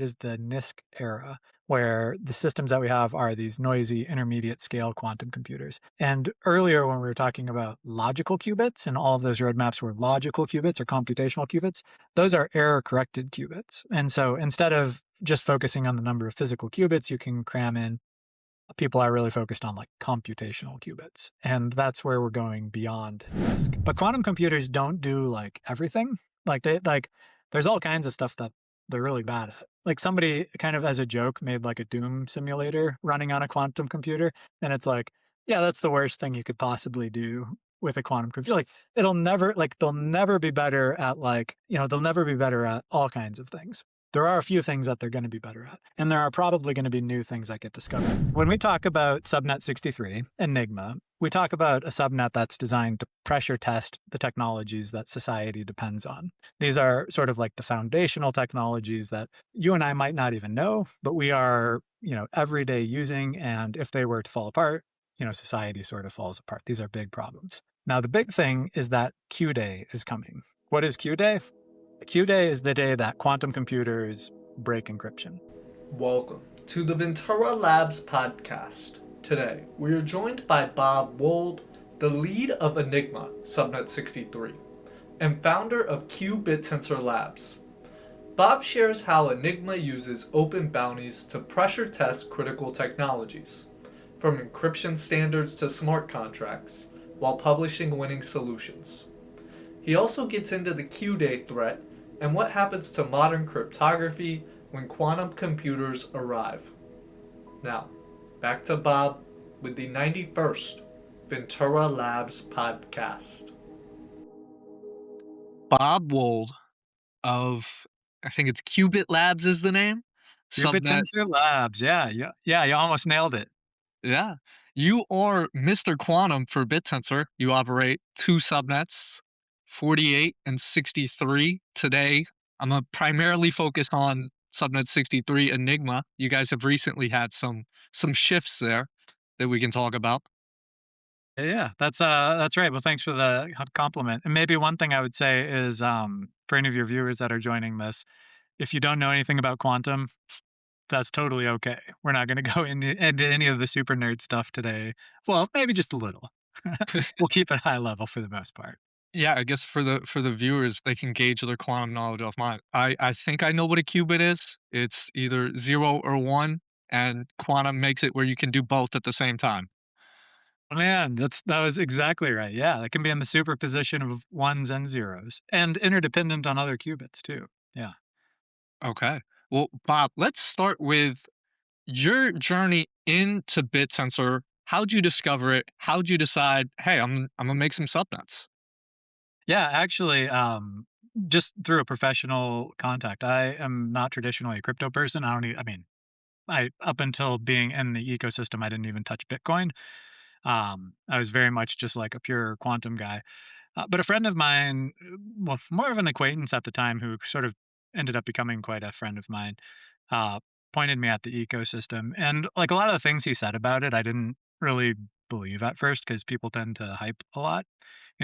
It is the NISQ era, where the systems that we have are these noisy intermediate scale quantum computers. And earlier, when we were talking about logical qubits and all of those roadmaps were logical qubits or computational qubits, those are error corrected qubits. And so instead of just focusing on the number of physical qubits, you can cram in people are really focused on like computational qubits. And that's where we're going beyond NISQ. But quantum computers don't do like everything. There's all kinds of stuff that they're really bad at. Like somebody kind of as a joke made like a Doom simulator running on a quantum computer. And it's like, yeah, that's the worst thing you could possibly do with a quantum computer. Like they'll never be better at they'll never be better at all kinds of things. There are a few things that they're going to be better at, and there are probably going to be new things that get discovered. When we talk about Subnet 63, Enigma, we talk about a subnet that's designed to pressure test the technologies that society depends on. These are sort of like the foundational technologies that you and I might not even know, but we are, every day using, and if they were to fall apart, society sort of falls apart. These are big problems. Now, the big thing is that Q Day is coming. What is Q Day? Q Day is the day that quantum computers break encryption. Welcome to the VenturaLabs podcast. Today, we are joined by Bob Wold, the lead of Enigma, Subnet 63, and founder of qBitTensorLabs. Bob shares how Enigma uses open bounties to pressure test critical technologies, from encryption standards to smart contracts, while publishing winning solutions. He also gets into the Q Day threat and what happens to modern cryptography when quantum computers arrive. Now, back to Bob with the 91st Ventura Labs podcast. Bob Wold of, I think it's Qubit Labs is the name. Subnet. QBitTensorLabs. Yeah, you almost nailed it. Yeah. You are Mr. Quantum for BitTensor. You operate two subnets, 48 and 63. Today, I'm primarily focused on subnet 63 Enigma. You guys have recently had some shifts there that we can talk about. Yeah, that's right. Well, thanks for the compliment. And maybe one thing I would say is for any of your viewers that are joining this, if you don't know anything about quantum, that's totally okay. We're not going to go into any of the super nerd stuff today. Well, maybe just a little. We'll keep it high level for the most part. Yeah, I guess for the viewers, they can gauge their quantum knowledge off mine. I think I know what a qubit is. It's either 0 or 1, and quantum makes it where you can do both at the same time. Man, that was exactly right. Yeah, that can be in the superposition of ones and zeros, and interdependent on other qubits too. Yeah. Okay. Well, Bob, let's start with your journey into BitTensor. How'd you discover it? How'd you decide, hey, I'm gonna make some subnets? Yeah, actually, just through a professional contact. I am not traditionally a crypto person. I up until being in the ecosystem, I didn't even touch Bitcoin. I was very much just like a pure quantum guy. But a friend of mine, well, more of an acquaintance at the time, who sort of ended up becoming quite a friend of mine, uh, pointed me at the ecosystem. And like a lot of the things he said about it, I didn't really believe at first because people tend to hype a lot.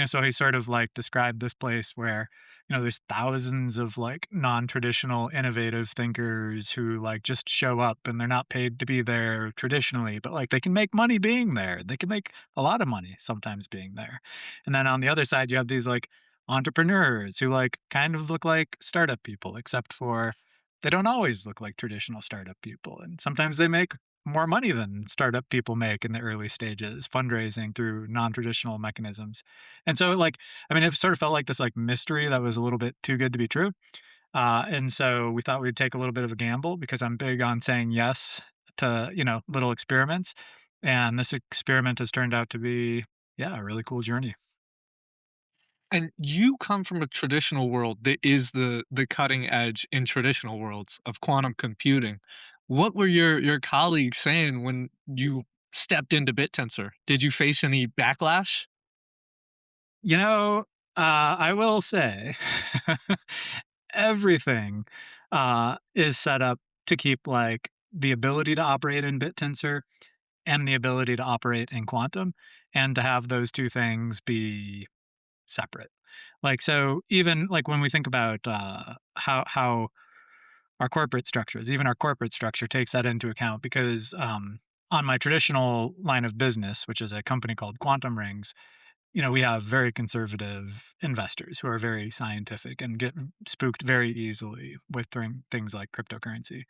So he sort of like described this place where, there's thousands of like non-traditional innovative thinkers who like just show up and they're not paid to be there traditionally, but like they can make money being there. They can make a lot of money sometimes being there. And then on the other side, you have these like entrepreneurs who like kind of look like startup people, except for they don't always look like traditional startup people. And sometimes they make more money than startup people make in the early stages, fundraising through non-traditional mechanisms. And so it sort of felt like this like mystery that was a little bit too good to be true. And so we thought we'd take a little bit of a gamble because I'm big on saying yes to, little experiments. And this experiment has turned out to be, yeah, a really cool journey. And you come from a traditional world that is the cutting edge in traditional worlds of quantum computing. What were your colleagues saying when you stepped into BitTensor? Did you face any backlash? You know, I will say everything is set up to keep like the ability to operate in BitTensor and the ability to operate in quantum, and to have those two things be separate. Like, so even like when we think about how our corporate structures. Even our corporate structure takes that into account because on my traditional line of business, which is a company called Quantum Rings, we have very conservative investors who are very scientific and get spooked very easily with things like cryptocurrency.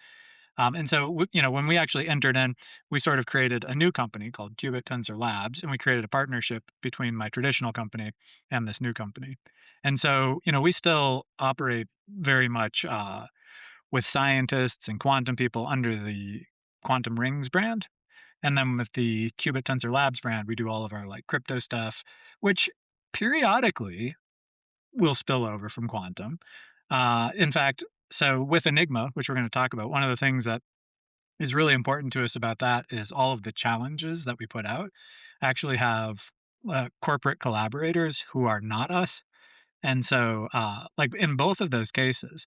And so, when we actually entered in, we sort of created a new company called qBitTensorLabs, and we created a partnership between my traditional company and this new company. And so, we still operate very much with scientists and quantum people under the Quantum Rings brand. And then with the Qubit Tensor Labs brand, we do all of our like crypto stuff, which periodically will spill over from quantum. In fact, so with Enigma, which we're going to talk about, one of the things that is really important to us about that is all of the challenges that we put out actually have corporate collaborators who are not us. And so, like in both of those cases,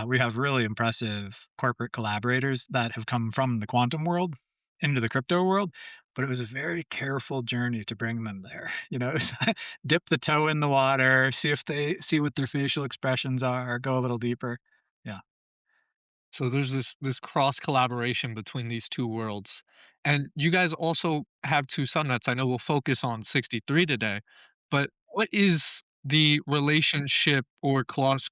we have really impressive corporate collaborators that have come from the quantum world into the crypto world, but it was a very careful journey to bring them there. It's dip the toe in the water, see what their facial expressions are, go a little deeper. Yeah. So there's this cross collaboration between these two worlds. And you guys also have two subnets. I know we'll focus on 63 today, but what is the relationship or cross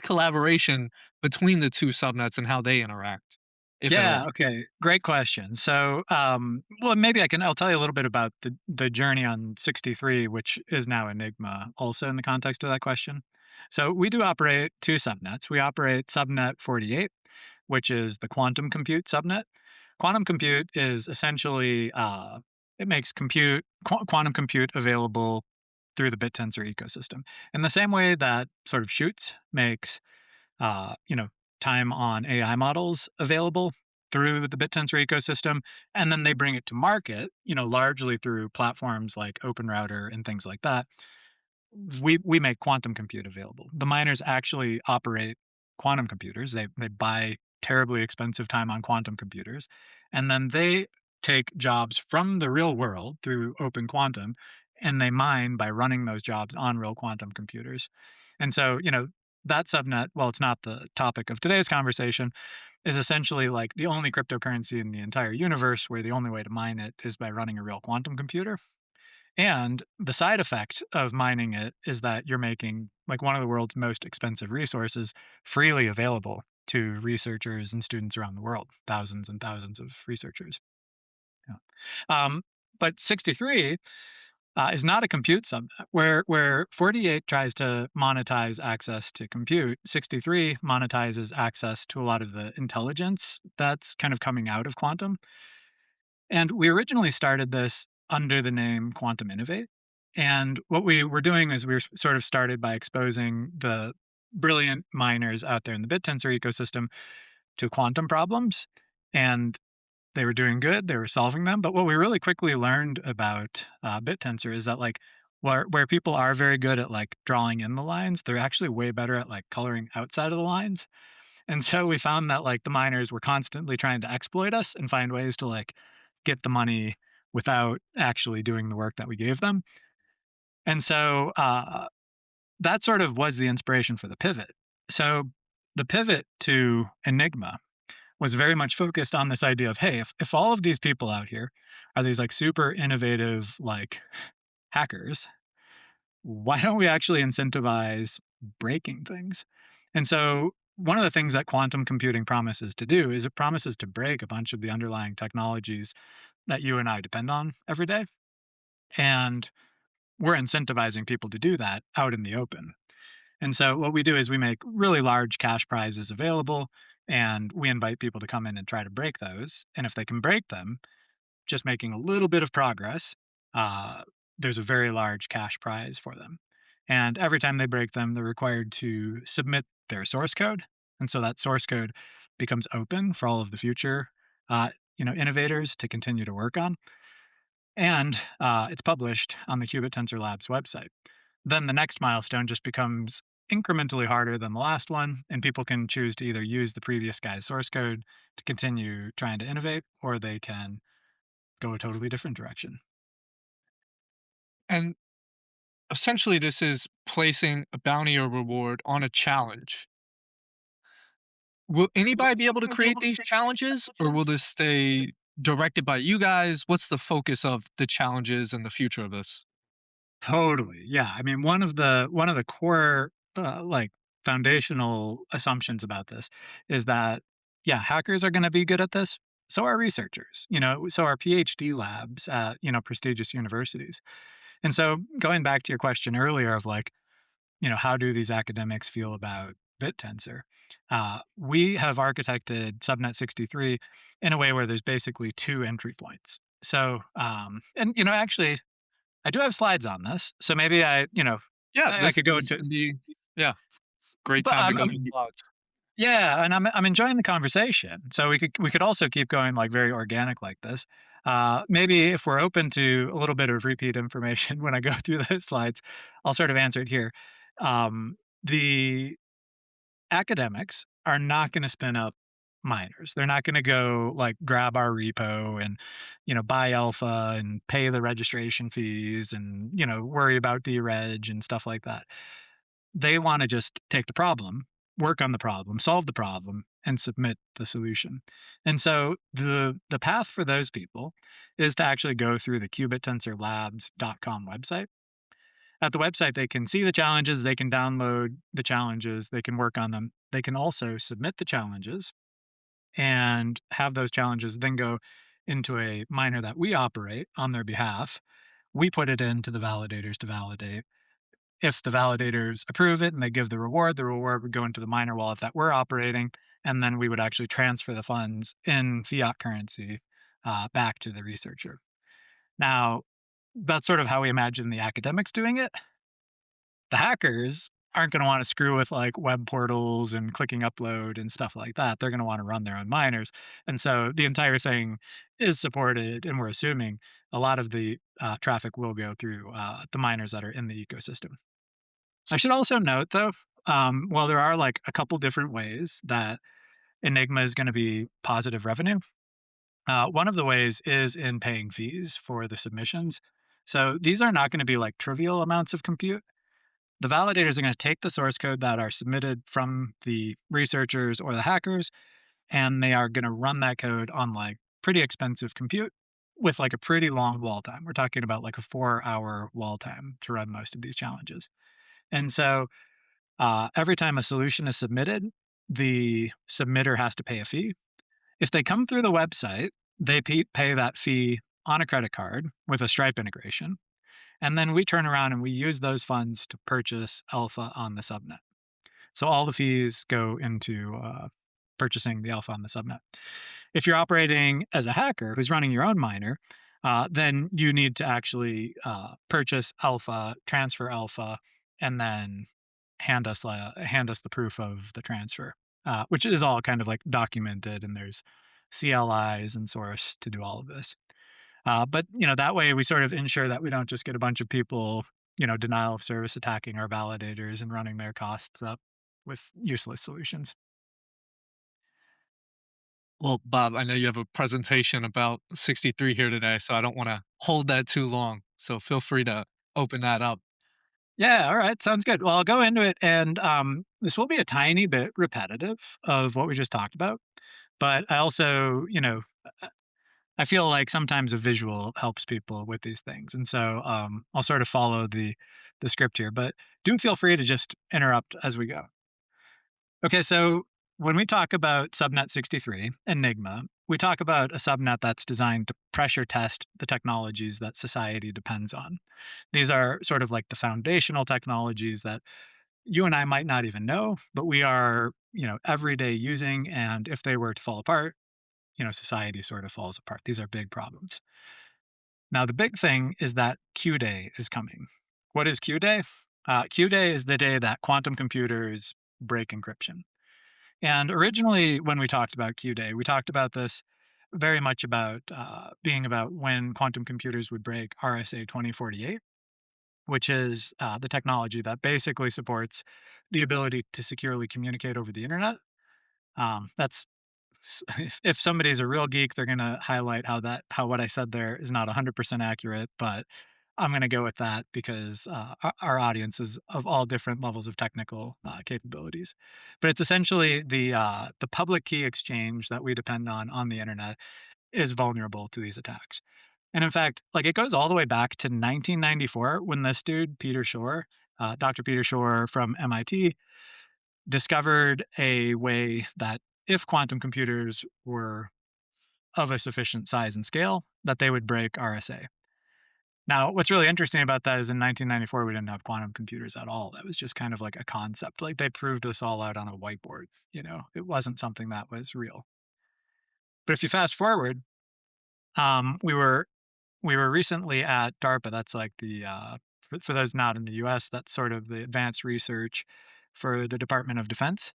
collaboration between the two subnets and how they interact, if at Yeah. all? Okay. Great question. So, well, maybe I'll tell you a little bit about the journey on 63, which is now Enigma, also in the context of that question. So, we do operate two subnets. We operate subnet 48, which is the quantum compute subnet. Quantum compute is essentially it makes quantum compute available through the BitTensor ecosystem. In the same way that sort of Shoots makes uh, you know, time on AI models available through the BitTensor ecosystem, and then they bring it to market, largely through platforms like OpenRouter and things like that. We make quantum compute available. The miners actually operate quantum computers. They buy terribly expensive time on quantum computers, and then they take jobs from the real world through open quantum and they mine by running those jobs on real quantum computers. And so, that subnet, while it's not the topic of today's conversation, is essentially like the only cryptocurrency in the entire universe where the only way to mine it is by running a real quantum computer. And the side effect of mining it is that you're making like one of the world's most expensive resources freely available to researchers and students around the world, thousands and thousands of researchers. Yeah. Um, but 63 is not a compute subnet. Where 48 tries to monetize access to compute, 63 monetizes access to a lot of the intelligence that's kind of coming out of quantum. And we originally started this under the name Quantum Innovate. And what we were doing is we were sort of started by exposing the brilliant miners out there in the BitTensor ecosystem to quantum problems. And they were doing good, they were solving them. But what we really quickly learned about BitTensor is that, like, where people are very good at like drawing in the lines, they're actually way better at like coloring outside of the lines. And so we found that like the miners were constantly trying to exploit us and find ways to like get the money without actually doing the work that we gave them. And so that sort of was the inspiration for the pivot. So the pivot to Enigma was very much focused on this idea of, hey, if all of these people out here are these like super innovative like hackers, why don't we actually incentivize breaking things? And so one of the things that quantum computing promises to do is it promises to break a bunch of the underlying technologies that you and I depend on every day. And we're incentivizing people to do that out in the open. And so what we do is we make really large cash prizes available and we invite people to come in and try to break those. And if they can break them, just making a little bit of progress, uh, there's a very large cash prize for them. And every time they break them, they're required to submit their source code. And so that source code becomes open for all of the future, innovators to continue to work on. And it's published on the Qubit Tensor Labs website. Then the next milestone just becomes incrementally harder than the last one, and people can choose to either use the previous guy's source code to continue trying to innovate, or they can go a totally different direction. And essentially, this is placing a bounty or reward on a challenge. Will anybody be able to create these challenges, or will this stay directed by you guys? What's the focus of the challenges and the future of this? Totally. Yeah. I mean, one of the core like foundational assumptions about this is that yeah, hackers are going to be good at this. So are researchers. So are PhD labs at prestigious universities. And so going back to your question earlier of like, how do these academics feel about BitTensor? We have architected Subnet 63 in a way where there's basically two entry points. So, and actually, I do have slides on this, so maybe Yeah, I this could go this into, can be, yeah, great but time to go to slides. yeah, and I'm enjoying the conversation. So we could also keep going like very organic like this. Maybe if we're open to a little bit of repeat information when I go through those slides, I'll sort of answer it here. The academics are not going to spin up miners. They're not going to go like grab our repo and buy alpha and pay the registration fees and worry about dereg and stuff like that. They want to just take the problem, work on the problem, solve the problem, and submit the solution. And so the path for those people is to actually go through the qBitTensorLabs.com website. At the website, they can see the challenges, they can download the challenges, they can work on them. They can also submit the challenges and have those challenges then go into a miner that we operate on their behalf. We put it into the validators to validate. If the validators approve it and they give the reward would go into the miner wallet that we're operating, and then we would actually transfer the funds in fiat currency back to the researcher. Now, that's sort of how we imagine the academics doing it. The hackers aren't going to want to screw with like web portals and clicking upload and stuff like that. They're going to want to run their own miners. And so the entire thing is supported, and we're assuming a lot of the traffic will go through the miners that are in the ecosystem. I should also note, though, while there are like a couple different ways that Enigma is going to be positive revenue, one of the ways is in paying fees for the submissions. So these are not going to be like trivial amounts of compute. The validators are going to take the source code that are submitted from the researchers or the hackers, and they are going to run that code on like pretty expensive compute with like a pretty long wall time. We're talking about like a 4-hour wall time to run most of these challenges. And so every time a solution is submitted, the submitter has to pay a fee. If they come through the website, they pay that fee on a credit card with a Stripe integration. And then we turn around and we use those funds to purchase alpha on the subnet. So all the fees go into purchasing the alpha on the subnet. If you're operating as a hacker who's running your own miner, then you need to actually purchase alpha, transfer alpha, and then hand us the proof of the transfer, which is all kind of like documented, and there's CLIs and source to do all of this. But that way we sort of ensure that we don't just get a bunch of people, denial of service attacking our validators and running their costs up with useless solutions. Well, Bob, I know you have a presentation about 63 here today, so I don't want to hold that too long. So feel free to open that up. Yeah, all right, sounds good. Well, I'll go into it, and this will be a tiny bit repetitive of what we just talked about. But I also, I feel like sometimes a visual helps people with these things, and so I'll sort of follow the script here. But do feel free to just interrupt as we go. Okay, so when we talk about Subnet 63, Enigma, we talk about a subnet that's designed to pressure test the technologies that society depends on. These are sort of like the foundational technologies that you and I might not even know, but we are, everyday using. And if they were to fall apart, society sort of falls apart. These are big problems. Now, the big thing is that Q Day is coming. What is Q Day? Q Day is the day that quantum computers break encryption. And originally, when we talked about Q Day, we talked about this very much about being about when quantum computers would break RSA 2048, which is the technology that basically supports the ability to securely communicate over the internet. That's if somebody's a real geek, they're going to highlight how what I said there is not 100% accurate, but I'm going to go with that because our audience is of all different levels of technical capabilities. But it's essentially the public key exchange that we depend on the internet is vulnerable to these attacks. And in fact, like it goes all the way back to 1994 when this dude Peter Shor, Dr. Peter Shor from MIT, discovered a way that if quantum computers were of a sufficient size and scale, that they would break RSA. Now, what's really interesting about that is in 1994, we didn't have quantum computers at all. That was just kind of like a concept. Like they proved this all out on a whiteboard. It wasn't something that was real. But if you fast forward, we were recently at DARPA. That's like for those not in the U.S., that's sort of the advanced research for the Department of Defense.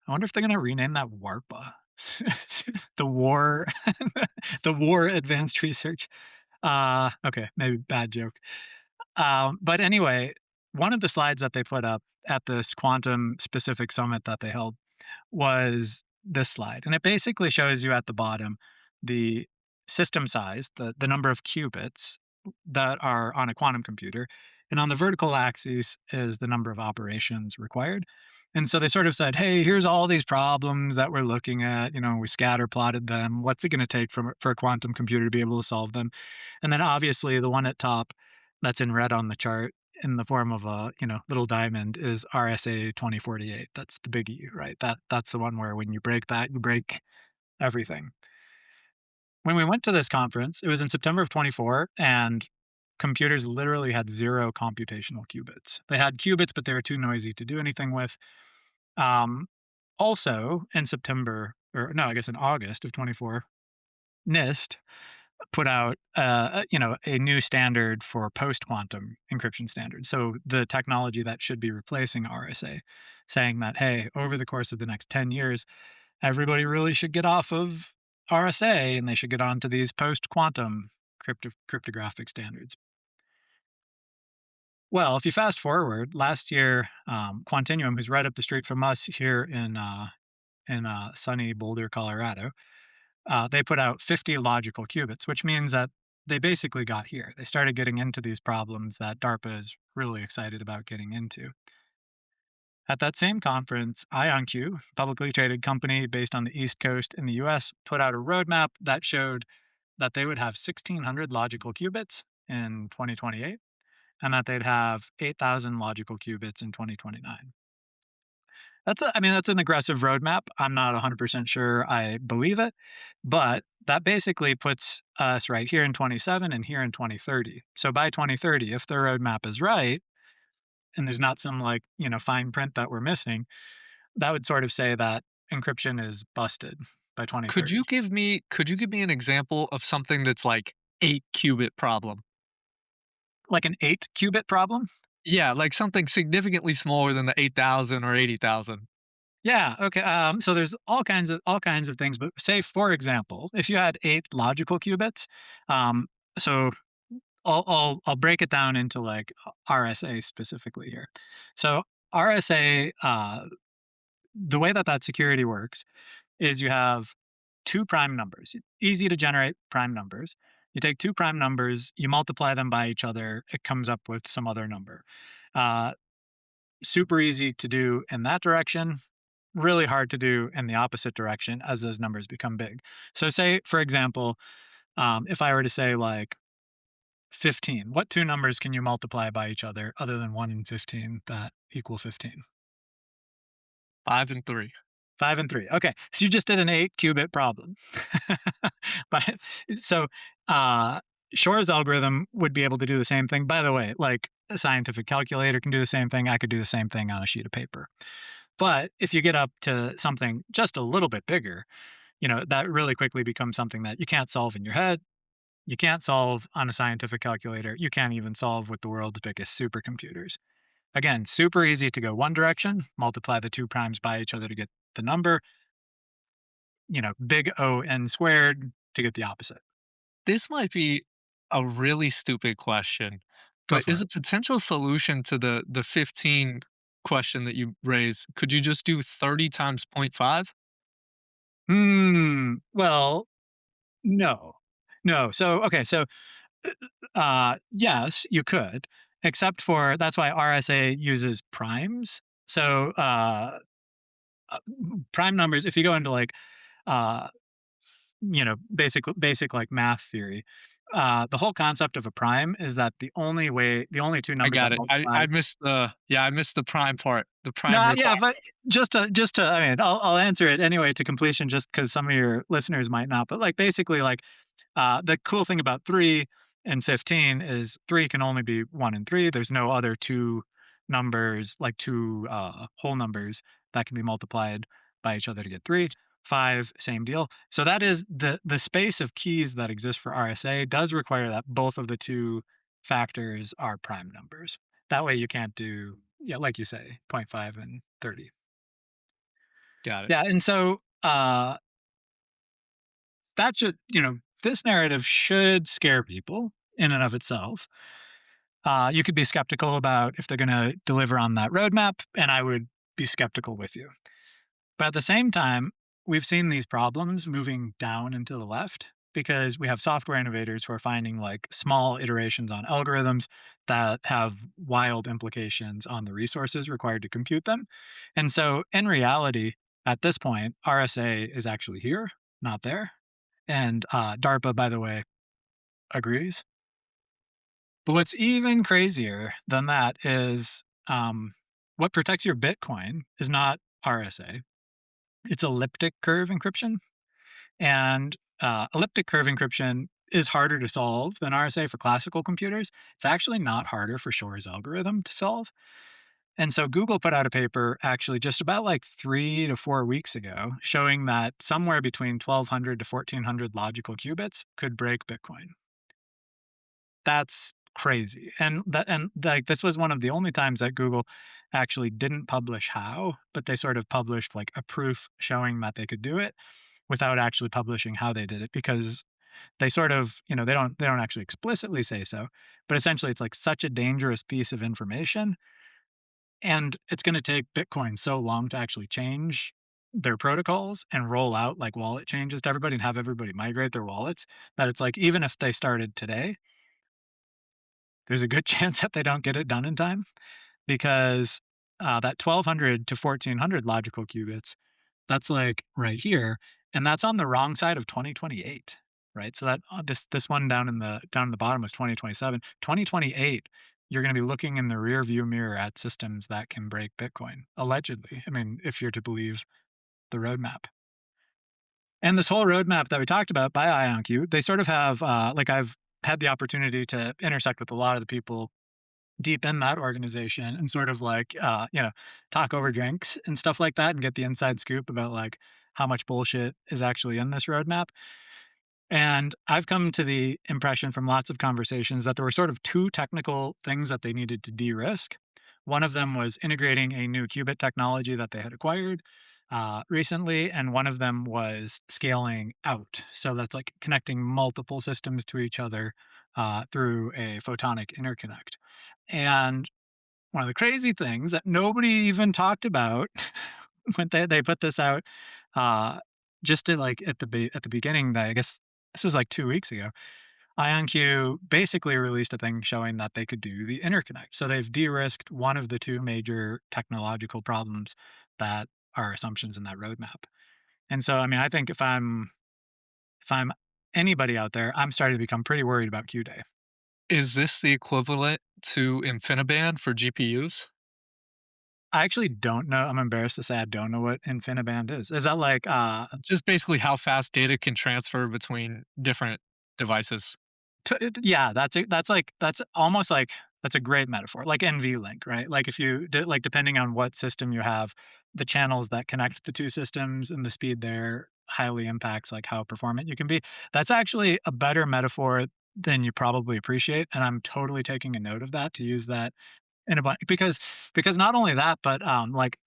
I wonder if they're going to rename that WARPA, the war, the war advanced research. Okay, maybe bad joke. But anyway, one of the slides that they put up at this quantum specific summit that they held was this slide. And it basically shows you at the bottom the system size, the number of qubits that are on a quantum computer. And on the vertical axis is the number of operations required. And so they sort of said, hey, here's all these problems that we're looking at. We scatter plotted them. What's it going to take for a quantum computer to be able to solve them? And then obviously the one at top that's in red on the chart in the form of a little diamond is RSA 2048. That's the biggie, right? That's the one where when you break that, you break everything. When we went to this conference, it was in September of 24, and computers literally had zero computational qubits. They had qubits, but they were too noisy to do anything with. Um, Also, in September, or no, I guess in August of 24, NIST put out a new standard for post-quantum encryption standards. So the technology that should be replacing RSA, saying that, hey, over the course of the next 10 years, everybody really should get off of RSA and they should get onto these post-quantum cryptographic standards. Well, if you fast forward, last year, Quantinuum, who's right up the street from us here in sunny Boulder, Colorado, they put out 50 logical qubits, which means that they basically got here. They started getting into these problems that DARPA is really excited about getting into. At that same conference, IonQ, publicly traded company based on the East Coast in the US, put out a roadmap that showed that they would have 1,600 logical qubits in 2028 and that they'd have 8,000 logical qubits in 2029. That's an aggressive roadmap. I'm not 100% sure I believe it, but that basically puts us right here in 27 and here in 2030. So by 2030, if the roadmap is right, and there's not some fine print that we're missing, that would sort of say that encryption is busted by Could 2030. you give me an example of something that's like 8 qubit problem? Like an 8 qubit problem? Yeah, like something significantly smaller than the 8,000 or 80,000. Yeah. Okay. So there's all kinds of things, but say for example, if you had 8 logical qubits, so I'll break it down into like RSA specifically here. So RSA, the way that security works is you have two prime numbers, easy to generate prime numbers. You take two prime numbers, you multiply them by each other, it comes up with some other number. Uh, Super easy to do in that direction, really hard to do in the opposite direction as those numbers become big. So, say, for example, if I were to say like 15, what two numbers can you multiply by each other than 1 and 15 that equal 15? 5 and 3. 5 and 3. Okay. So you just did an 8 qubit problem. But so uh, Shor's algorithm would be able to do the same thing. By the way, like a scientific calculator can do the same thing. I could do the same thing on a sheet of paper. But if you get up to something just a little bit bigger, that really quickly becomes something that you can't solve in your head. You can't solve on a scientific calculator. You can't even solve with the world's biggest supercomputers. Again, super easy to go one direction, multiply the two primes by each other to get the number, big O n squared to get the opposite. This might be a really stupid question, Go but for is it. a potential solution to the 15 question that you raised, could you just do 30 times point 0.5? Well, no. No. So, okay. So yes, you could, except for that's why RSA uses primes. So uh, prime numbers, if you go into like uh, basic like math theory, the whole concept of a prime is that the only two I numbers that got it. multiply. I missed the I missed the prime part, the prime No, yeah, requirement. but just to, I mean, I'll answer it anyway to completion, just because some of your listeners might not. But like basically, like the cool thing about 3 and 15 is 3 can only be 1 and 3. There's no other two numbers, like two whole numbers that can be multiplied by each other to get 3. 5, same deal. So that is the space of keys that exist for RSA does require that both of the two factors are prime numbers. That way you can't do, yeah, like you say, zero point 0.5 and 30. Got it. Yeah, and so that should, this narrative should scare people in and of itself. You could be skeptical about if they're going to deliver on that roadmap, and I would be skeptical with you. But at the same time, we've seen these problems moving down and to the left because we have software innovators who are finding like small iterations on algorithms that have wild implications on the resources required to compute them. And so, in reality, at this point, RSA is actually here, not there. And DARPA, by the way, agrees. But what's even crazier than that is what protects your Bitcoin is not RSA, it's elliptic curve encryption. And elliptic curve encryption is harder to solve than RSA for classical computers. It's actually not harder for Shor's algorithm to solve. And so Google put out a paper actually just about like 3 to 4 weeks ago showing that somewhere between 1200 to 1400 logical qubits could break Bitcoin. That's crazy. And like this was one of the only times that Google actually didn't publish how, but they sort of published like a proof showing that they could do it without actually publishing how they did it because they sort of, they don't actually explicitly say so, but essentially it's like such a dangerous piece of information and it's going to take Bitcoin so long to actually change their protocols and roll out like wallet changes to everybody and have everybody migrate their wallets that it's like even if they started today, there's a good chance that they don't get it done in time because that 1200 to 1400 logical qubits, that's like right here, and that's on the wrong side of 2028, right? So that this one down in the bottom was 2027. 2028, you're going to be looking in the rear view mirror at systems that can break Bitcoin, allegedly. I mean, if you're to believe the roadmap. And this whole roadmap that we talked about by IonQ, they sort of have like I've had the opportunity to intersect with a lot of the people deep in that organization and sort of like talk over drinks and stuff like that and get the inside scoop about like how much bullshit is actually in this roadmap. And I've come to the impression from lots of conversations that there were sort of two technical things that they needed to de-risk. One of them was integrating a new qubit technology that they had acquired recently, and one of them was scaling out. So that's like connecting multiple systems to each other through a photonic interconnect. And one of the crazy things that nobody even talked about when they put this out, uh, just at like at the beginning, that I guess this was like 2 weeks ago. IonQ basically released a thing showing that they could do the interconnect. So they've de-risked one of the two major technological problems that are assumptions in that roadmap. And so, I mean, I think if I'm anybody out there, I'm starting to become pretty worried about Q Day. Is this the equivalent to InfiniBand for GPUs? I actually don't know. I'm embarrassed to say I don't know what InfiniBand is. Is that like Just basically how fast data can transfer between different devices. yeah, that's almost like that's a great metaphor. Like NVLink, right? Like if you like depending on what system you have, the channels that connect the two systems and the speed there highly impacts like how performant you can be. That's actually a better metaphor than you probably appreciate, and I'm totally taking a note of that to use that in a bunch because not only that, but like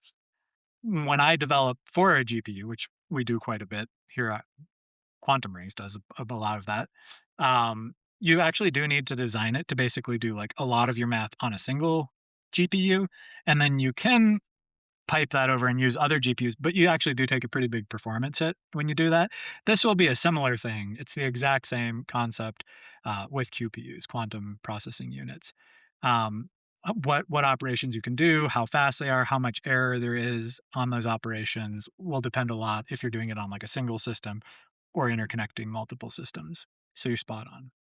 when I develop for a GPU, which we do quite a bit here at Quantum Rings does a lot of that. You actually do need to design it to basically do like a lot of your math on a single GPU, and then you can pipe that over and use other GPUs, but you actually do take a pretty big performance hit when you do that. This will be a similar thing. It's the exact same concept. with QPUs, quantum processing units. Um, what operations you can do, how fast they are, how much error there is on those operations will depend a lot if you're doing it on like a single system or interconnecting multiple systems. So you're spot on.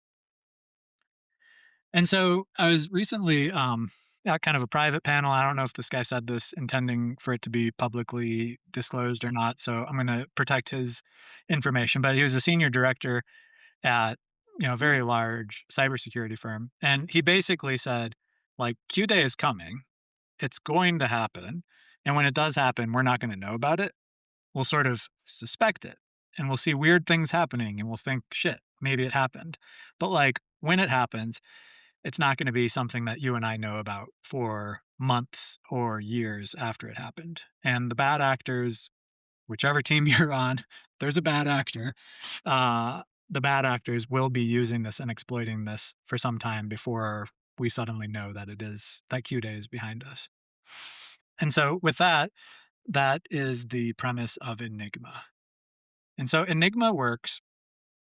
And so I was recently at kind of a private panel. I don't know if this guy said this intending for it to be publicly disclosed or not. So I'm going to protect his information. But he was a senior director at a very large cybersecurity firm, and he basically said, like, Q Day is coming. It's going to happen, and when it does happen, we're not going to know about it. We'll sort of suspect it, and we'll see weird things happening, and we'll think, shit, maybe it happened. But like when it happens, it's not going to be something that you and I know about for months or years after it happened. And the bad actors, whichever team you're on, there's a bad actor. The bad actors will be using this and exploiting this for some time before we suddenly know that that Q Day is behind us. And so, with that, that is the premise of Enigma. And so, Enigma works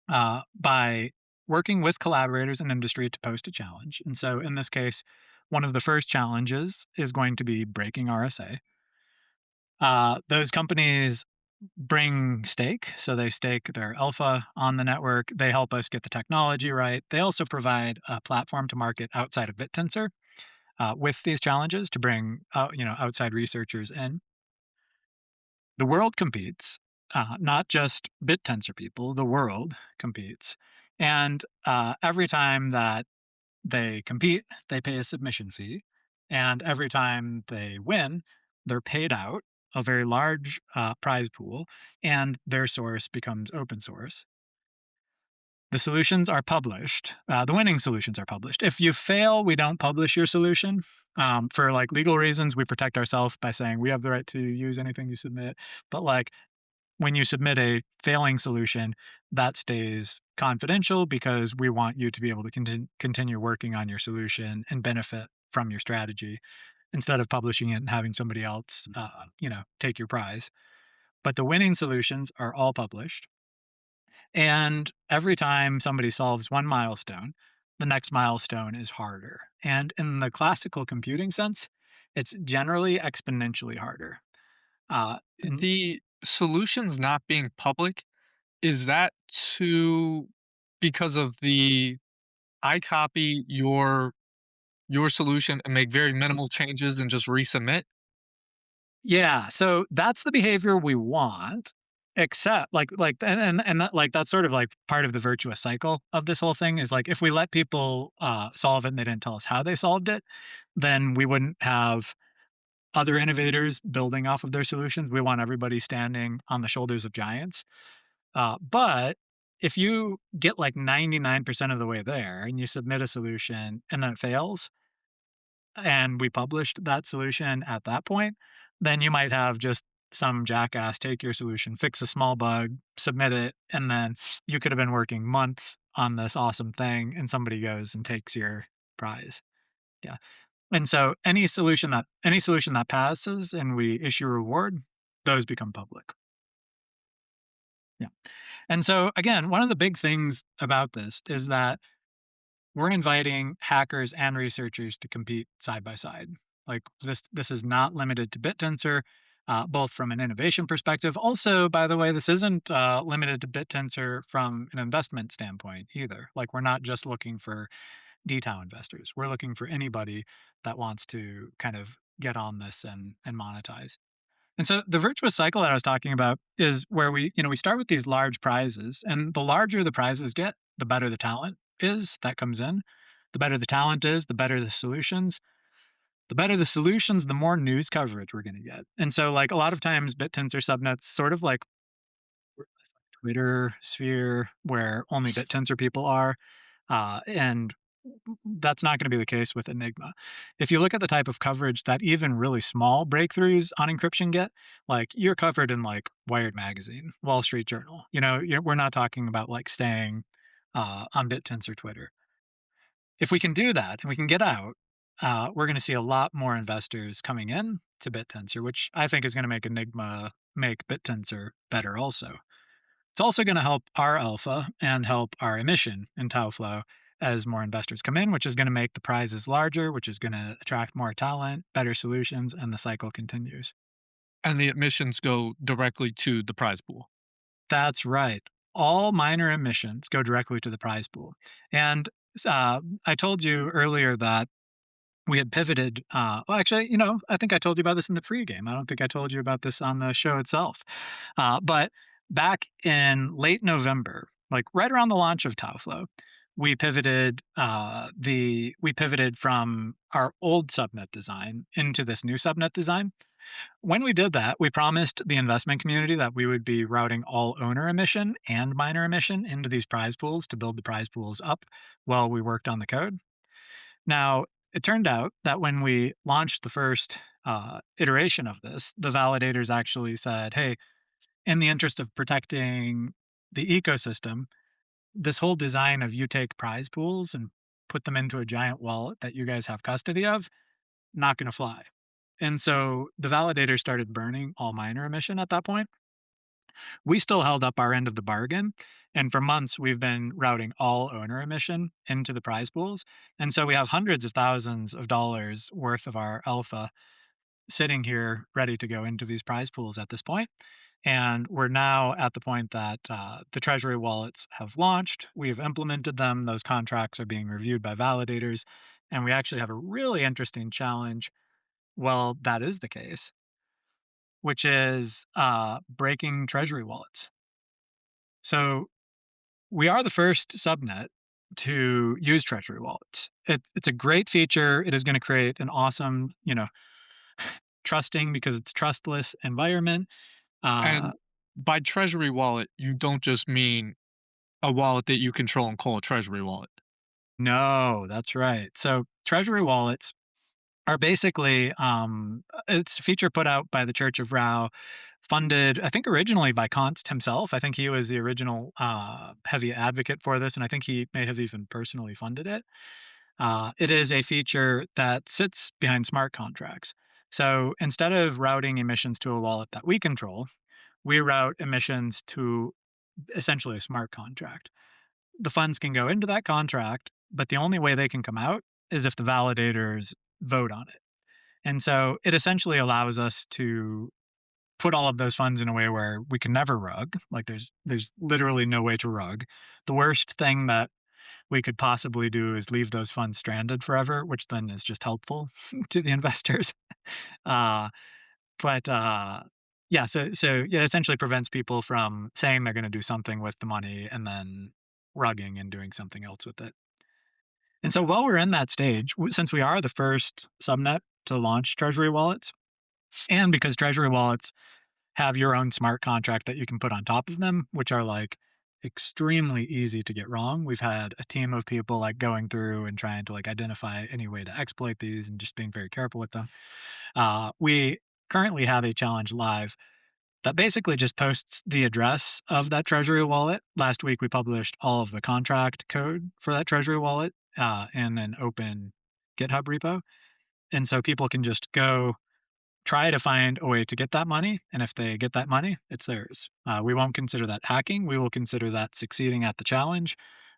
by working with collaborators in industry to post a challenge. And so, in this case, one of the first challenges is going to be breaking RSA. Those companies bring stake. So they stake their alpha on the network. They help us get the technology right. They also provide a platform to market outside of BitTensor with these challenges to bring outside researchers in. The world competes, not just BitTensor people. The world competes, and every time that they compete, they pay a submission fee, and every time they win, they're paid out a very large prize pool, and their source becomes open source. The solutions are published. The winning solutions are published. If you fail, we don't publish your solution. For like legal reasons, we protect ourselves by saying we have the right to use anything you submit. But like when you submit a failing solution, that stays confidential because we want you to be able to continue working on your solution and benefit from your strategy instead of publishing it and having somebody else, take your prize. But the winning solutions are all published. And every time somebody solves one milestone, the next milestone is harder. And in the classical computing sense, it's generally exponentially harder. In The solutions not being public, is that to because of the I copy your solution and make very minimal changes and just resubmit? Yeah, so that's the behavior we want, except and that, like that's sort of like part of the virtuous cycle of this whole thing is like if we let people solve it and they didn't tell us how they solved it, then we wouldn't have other innovators building off of their solutions. We want everybody standing on the shoulders of giants. But if you get like 99% of the way there and you submit a solution and then it fails, and we published that solution at that point, then you might have just some jackass take your solution, fix a small bug, submit it, and then you could have been working months on this awesome thing, and somebody goes and takes your prize. Yeah. And so any solution that passes and we issue a reward, those become public. Yeah. And so again, one of the big things about this is that we're inviting hackers and researchers to compete side by side. Like this is not limited to BitTensor, both from an innovation perspective. Also, by the way, this isn't limited to BitTensor from an investment standpoint either. Like we're not just looking for DTAO investors. We're looking for anybody that wants to kind of get on this and monetize. And so the virtuous cycle that I was talking about is where we start with these large prizes, and the larger the prizes get, the better the talent is that comes in. The better the talent is, the better the solutions. The better the solutions, the more news coverage we're going to get. And so, like a lot of times, BitTensor subnets sort of like Twitter sphere where only BitTensor people are, and that's not going to be the case with Enigma. If you look at the type of coverage that even really small breakthroughs on encryption get, like you're covered in like Wired Magazine, Wall Street Journal. We're not talking about like staying on BitTensor Twitter. If we can do that and we can get out, we're going to see a lot more investors coming in to BitTensor, which I think is going to make Enigma make BitTensor better also. It's also going to help our alpha and help our emission in tau flow as more investors come in, which is going to make the prizes larger, which is going to attract more talent, better solutions, and the cycle continues. And the admissions go directly to the prize pool. That's right. All minor emissions go directly to the prize pool. And I told you earlier that we had pivoted. Well, actually, I think I told you about this in the pregame. I don't think I told you about this on the show itself. But back in late November, like right around the launch of TauFlow, we pivoted. We pivoted from our old subnet design into this new subnet design. When we did that, we promised the investment community that we would be routing all owner emission and minor emission into these prize pools to build the prize pools up while we worked on the code. Now, it turned out that when we launched the first iteration of this, the validators actually said, hey, in the interest of protecting the ecosystem, this whole design of you take prize pools and put them into a giant wallet that you guys have custody of, not going to fly. And so the validator started burning all minor emission at that point. We still held up our end of the bargain. And for months, we've been routing all owner emission into the prize pools. And so we have hundreds of thousands of dollars worth of our alpha sitting here ready to go into these prize pools at this point. And we're now at the point that the Treasury wallets have launched. We have implemented them. Those contracts are being reviewed by validators. And we actually have a really interesting challenge. Well, that is the case, which is breaking Treasury wallets. So we are the first subnet to use Treasury wallets. It's a great feature. It is going to create an awesome, trusting because it's trustless environment. Uh, And by Treasury wallet, you don't just mean a wallet that you control and call a Treasury wallet. no, that's right. So Treasury wallets are basically it's a feature put out by the Church of Rao, funded I think originally by Kant himself. I think he was the original heavy advocate for this, and I think he may have even personally funded it. It is a feature that sits behind smart contracts. So instead of routing emissions to a wallet that we control, we route emissions to essentially a smart contract. The funds can go into that contract, but the only way they can come out is if the validators vote on it. And so it essentially allows us to put all of those funds in a way where we can never rug. Like there's literally no way to rug. The worst thing that we could possibly do is leave those funds stranded forever, which then is just helpful to the investors. Uh, but yeah, so yeah, it essentially prevents people from saying they're going to do something with the money and then rugging and doing something else with it. And so while we're in that stage, since we are the first subnet to launch Treasury wallets, and because Treasury wallets have your own smart contract that you can put on top of them, which are like extremely easy to get wrong. We've had a team of people like going through and trying to like identify any way to exploit these and just being very careful with them. We currently have a challenge live that basically just posts the address of that Treasury wallet. Last week, we published all of the contract code for that Treasury wallet in an open GitHub repo. And so people can just go try to find a way to get that money. And if they get that money, it's theirs. We won't consider that hacking. We will consider that succeeding at the challenge.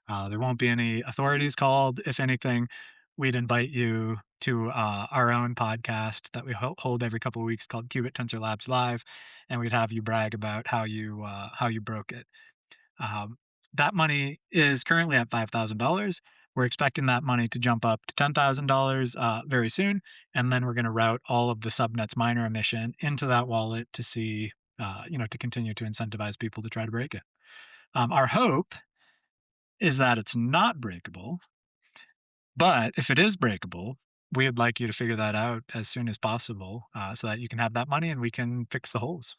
There won't be any authorities called. If anything, we'd invite you to our own podcast that we hold every couple of weeks called qBitTensorLabs Live, and we'd have you brag about how you broke it. That money is currently at $5,000. We're expecting that money to jump up to $10,000 very soon, and then we're going to route all of the subnets minor emission into that wallet to see, to continue to incentivize people to try to break it. Our hope is that it's not breakable, but if it is breakable, we would like you to figure that out as soon as possible so that you can have that money and we can fix the holes.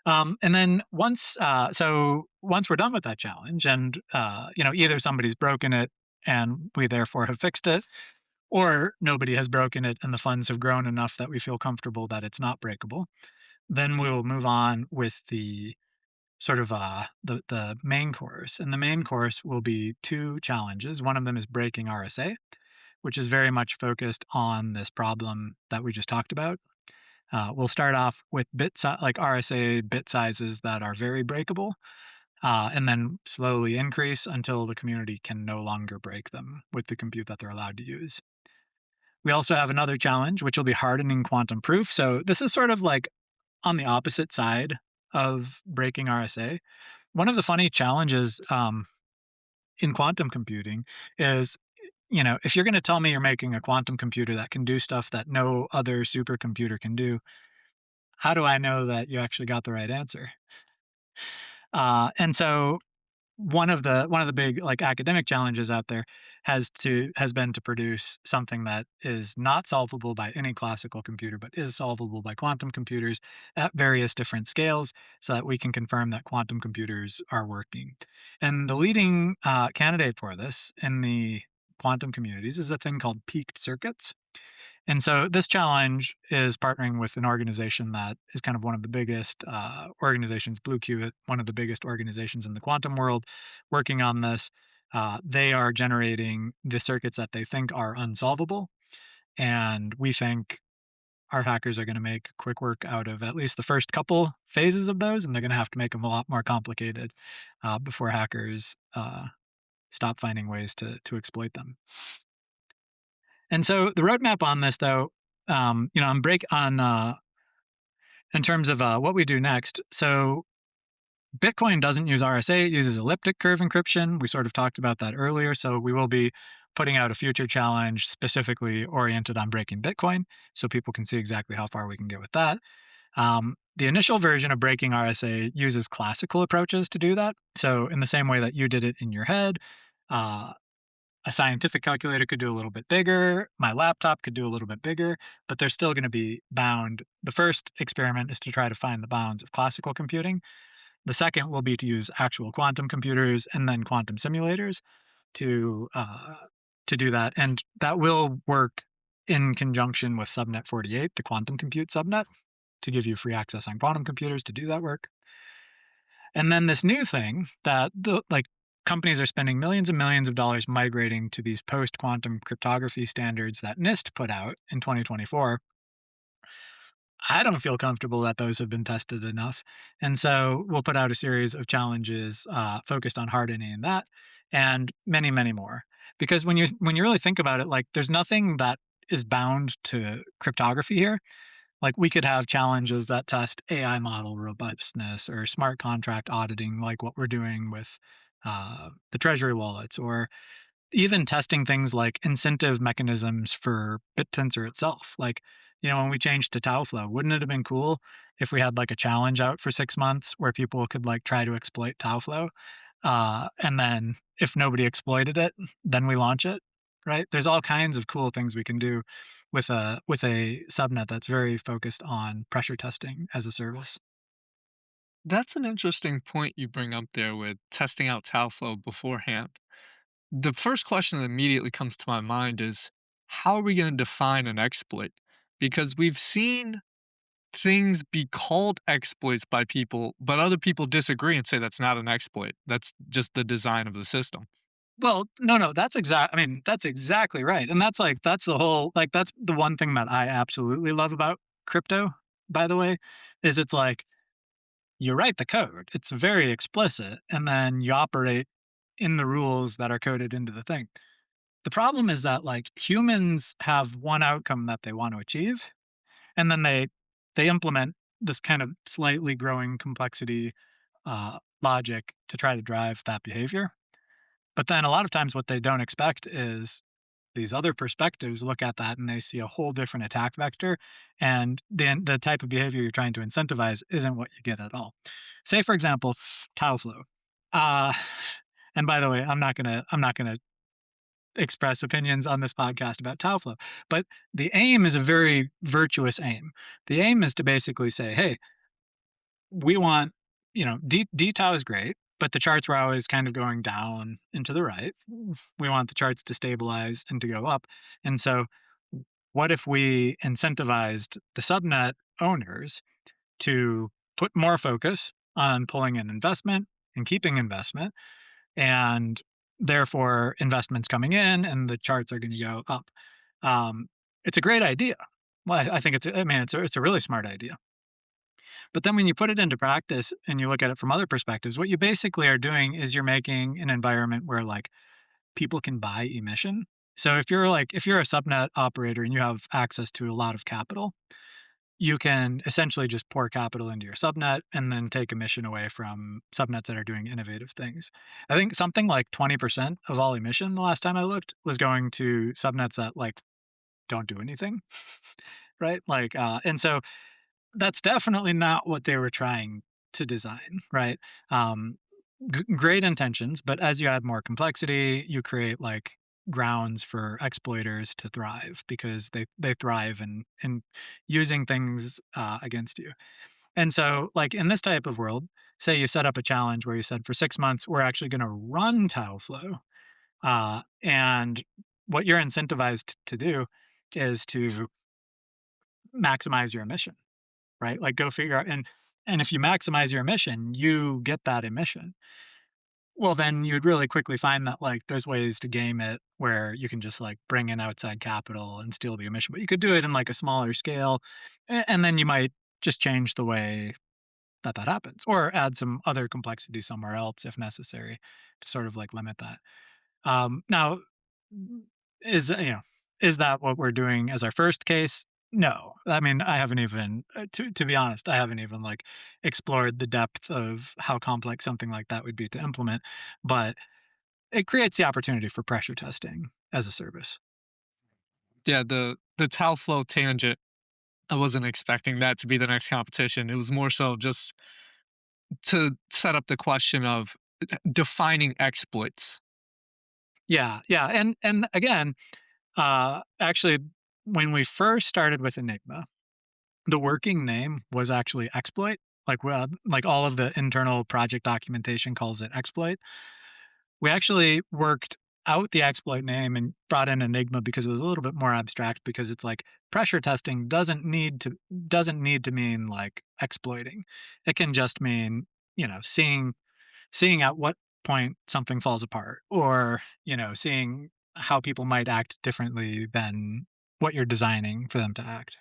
And then once we're done with that challenge, and either somebody's broken it and we therefore have fixed it, or nobody has broken it and the funds have grown enough that we feel comfortable that it's not breakable, then we will move on with the sort of the main course. And the main course will be two challenges. One of them is breaking RSA, which is very much focused on this problem that we just talked about. We'll start off with like RSA bit sizes that are very breakable, and then slowly increase until the community can no longer break them with the compute that they're allowed to use. We also have another challenge, which will be hardening quantum proof. So this is sort of like on the opposite side of breaking RSA. One of the funny challenges in quantum computing is, if you're going to tell me you're making a quantum computer that can do stuff that no other supercomputer can do, how do I know that you actually got the right answer? And so one of the big like academic challenges out there has been to produce something that is not solvable by any classical computer, but is solvable by quantum computers at various different scales, so that we can confirm that quantum computers are working. And the leading candidate for this in the quantum communities is a thing called peaked circuits. And so this challenge is partnering with an organization that is kind of one of the biggest organizations, Blue Qubit, one of the biggest organizations in the quantum world, working on this. They are generating the circuits that they think are unsolvable. And we think our hackers are going to make quick work out of at least the first couple phases of those. And they're going to have to make them a lot more complicated before hackers stop finding ways to exploit them. And so the roadmap on this, though, on break on in terms of what we do next. So Bitcoin doesn't use RSA; it uses elliptic curve encryption. We sort of talked about that earlier. So we will be putting out a future challenge specifically oriented on breaking Bitcoin, so people can see exactly how far we can get with that. The initial version of breaking RSA uses classical approaches to do that. So in the same way that you did it in your head, uh, a scientific calculator could do a little bit bigger. My laptop could do a little bit bigger, but they're still going to be bound. The first experiment is to try to find the bounds of classical computing. The second will be to use actual quantum computers and then quantum simulators to uh, to do that, and that will work in conjunction with Subnet 48, the quantum compute subnet, to give you free access on quantum computers to do that work. And then this new thing that companies are spending millions and millions of dollars migrating to these post-quantum cryptography standards that NIST put out in 2024. I don't feel comfortable that those have been tested enough. And so we'll put out a series of challenges focused on hardening that and many, many more. Because when you really think about it, like there's nothing that is bound to cryptography here. Like we could have challenges that test AI model robustness or smart contract auditing, like what we're doing with the Treasury wallets, or even testing things like incentive mechanisms for Bittensor itself. Like, when we changed to TauFlow, wouldn't it have been cool if we had like a challenge out for 6 months where people could like try to exploit TauFlow? And then if nobody exploited it, then we launch it. Right? There's all kinds of cool things we can do with a subnet that's very focused on pressure testing as a service. That's an interesting point you bring up there with testing out Taoflow beforehand. The first question that immediately comes to my mind is, how are we going to define an exploit? Because we've seen things be called exploits by people, but other people disagree and say that's not an exploit. That's just the design of the system. Well, no, that's exactly right. And that's the whole, like, that's the one thing that I absolutely love about crypto, by the way, is it's like you write the code, it's very explicit, and then you operate in the rules that are coded into the thing. The problem is that like humans have one outcome that they want to achieve, and then they implement this kind of slightly growing complexity logic to try to drive that behavior. But then a lot of times what they don't expect is these other perspectives look at that and they see a whole different attack vector, and then the type of behavior you're trying to incentivize isn't what you get at all. Say for example, TauFlow. Uh, and by the way, I'm not gonna express opinions on this podcast about TauFlow, but the aim is a very virtuous aim. The aim is to basically say, hey, we want, D tau is great, but the charts were always kind of going down and to the right. We want the charts to stabilize and to go up. And so, what if we incentivized the subnet owners to put more focus on pulling in investment and keeping investment, and therefore investments coming in and the charts are going to go up? It's a great idea. Well, I think I mean, it's a really smart idea. But then when you put it into practice and you look at it from other perspectives, what you basically are doing is you're making an environment where like people can buy emission. So if you're a subnet operator and you have access to a lot of capital, you can essentially just pour capital into your subnet and then take emission away from subnets that are doing innovative things. I think something like 20% of all emission the last time I looked was going to subnets that like don't do anything. Right? And so that's definitely not what they were trying to design, right? Um, Great intentions, but as you add more complexity, you create like grounds for exploiters to thrive because they thrive in using things against you. And so, like in this type of world, say you set up a challenge where you said for 6 months we're actually going to run Taoflow, and what you're incentivized to do is to maximize your emission, right? Like go figure out and if you maximize your emission, you get that emission. Well, then you'd really quickly find that like there's ways to game it where you can just like bring in outside capital and steal the emission, but you could do it in like a smaller scale, and then you might just change the way that happens, or add some other complexity somewhere else if necessary to sort of like limit that. Now, is is that what we're doing as our first case? No, I mean I haven't even to be honest, I haven't even like explored the depth of how complex something like that would be to implement, but it creates the opportunity for pressure testing as a service. Yeah, the tau flow tangent, I wasn't expecting that to be the next competition. It was more so just to set up the question of defining exploits. Yeah, yeah, and again, actually, when we first started with Enigma, the working name was actually exploit. Like all of the internal project documentation calls it exploit. We actually worked out the exploit name and brought in Enigma because it was a little bit more abstract because it's like pressure testing doesn't need to mean like exploiting. It can just mean, seeing at what point something falls apart or, seeing how people might act differently than what you're designing for them to act.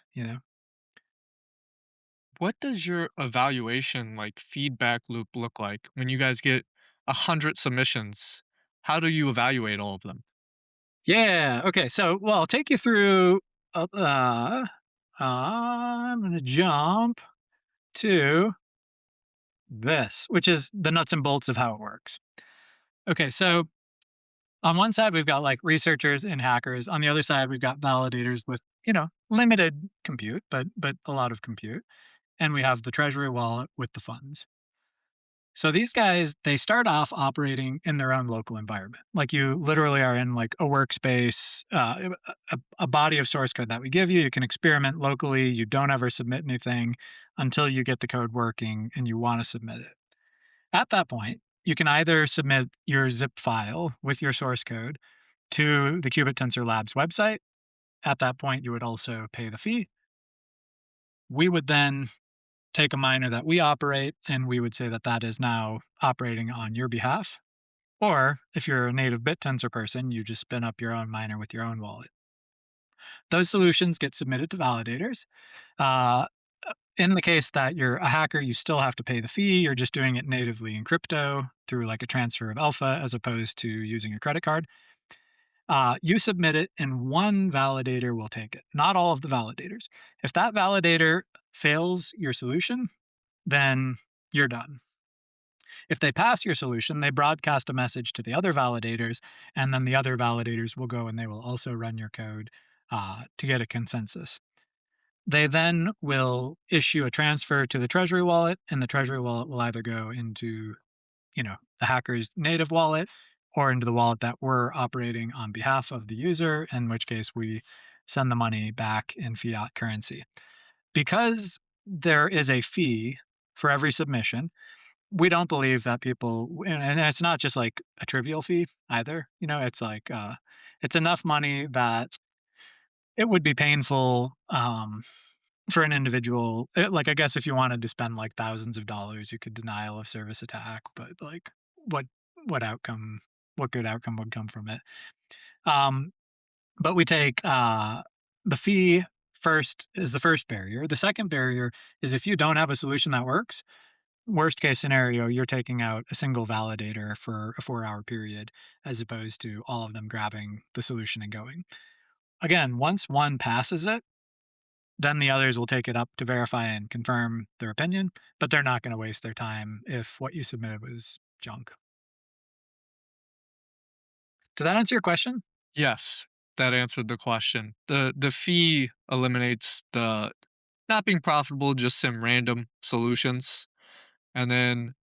What does your evaluation, like, feedback loop look like when you guys get 100 submissions? How do you evaluate all of them? Yeah. Okay. So, well, I'll take you through. I'm going to jump to this, which is the nuts and bolts of how it works. Okay. So, on one side, we've got like researchers and hackers. On the other side, we've got validators with, limited compute, but a lot of compute. And we have the Treasury wallet with the funds. So these guys, they start off operating in their own local environment. Like you literally are in like a workspace, a body of source code that we give you. You can experiment locally. You don't ever submit anything until you get the code working and you want to submit it. At that point, you can either submit your zip file with your source code to the qBitTensorLabs website. At that point, you would also pay the fee. We would then take a miner that we operate and we would say that that is now operating on your behalf. Or if you're a native BitTensor person, you just spin up your own miner with your own wallet. Those solutions get submitted to validators. Uh, in the case that you're a hacker, you still have to pay the fee. You're just doing it natively in crypto through like a transfer of alpha as opposed to using a credit card. You submit it and one validator will take it, not all of the validators. If that validator fails your solution, then you're done. If they pass your solution, they broadcast a message to the other validators, and then the other validators will go and they will also run your code to get a consensus. They then will issue a transfer to the Treasury wallet, and the Treasury wallet will either go into, the hacker's native wallet or into the wallet that we're operating on behalf of the user, in which case we send the money back in fiat currency. Because there is a fee for every submission, we don't believe that people and it's not just like a trivial fee either, it's like, it's enough money that it would be painful, for an individual like, I guess if you wanted to spend, like, thousands of dollars, you could denial of service attack, but, like, what what outcome what good outcome would come from it? Um, but we take, the fee the first barrier. The second barrier is if you don't have a solution that works, worst case scenario, you're taking out a single validator for a 4-hour period as opposed to all of them grabbing the solution and going. Again, once one passes it, then the others will take it up to verify and confirm their opinion, but they're not going to waste their time if what you submitted was junk. Did that answer your question? Yes, that answered the question. The fee eliminates the not being profitable, just some random solutions. And then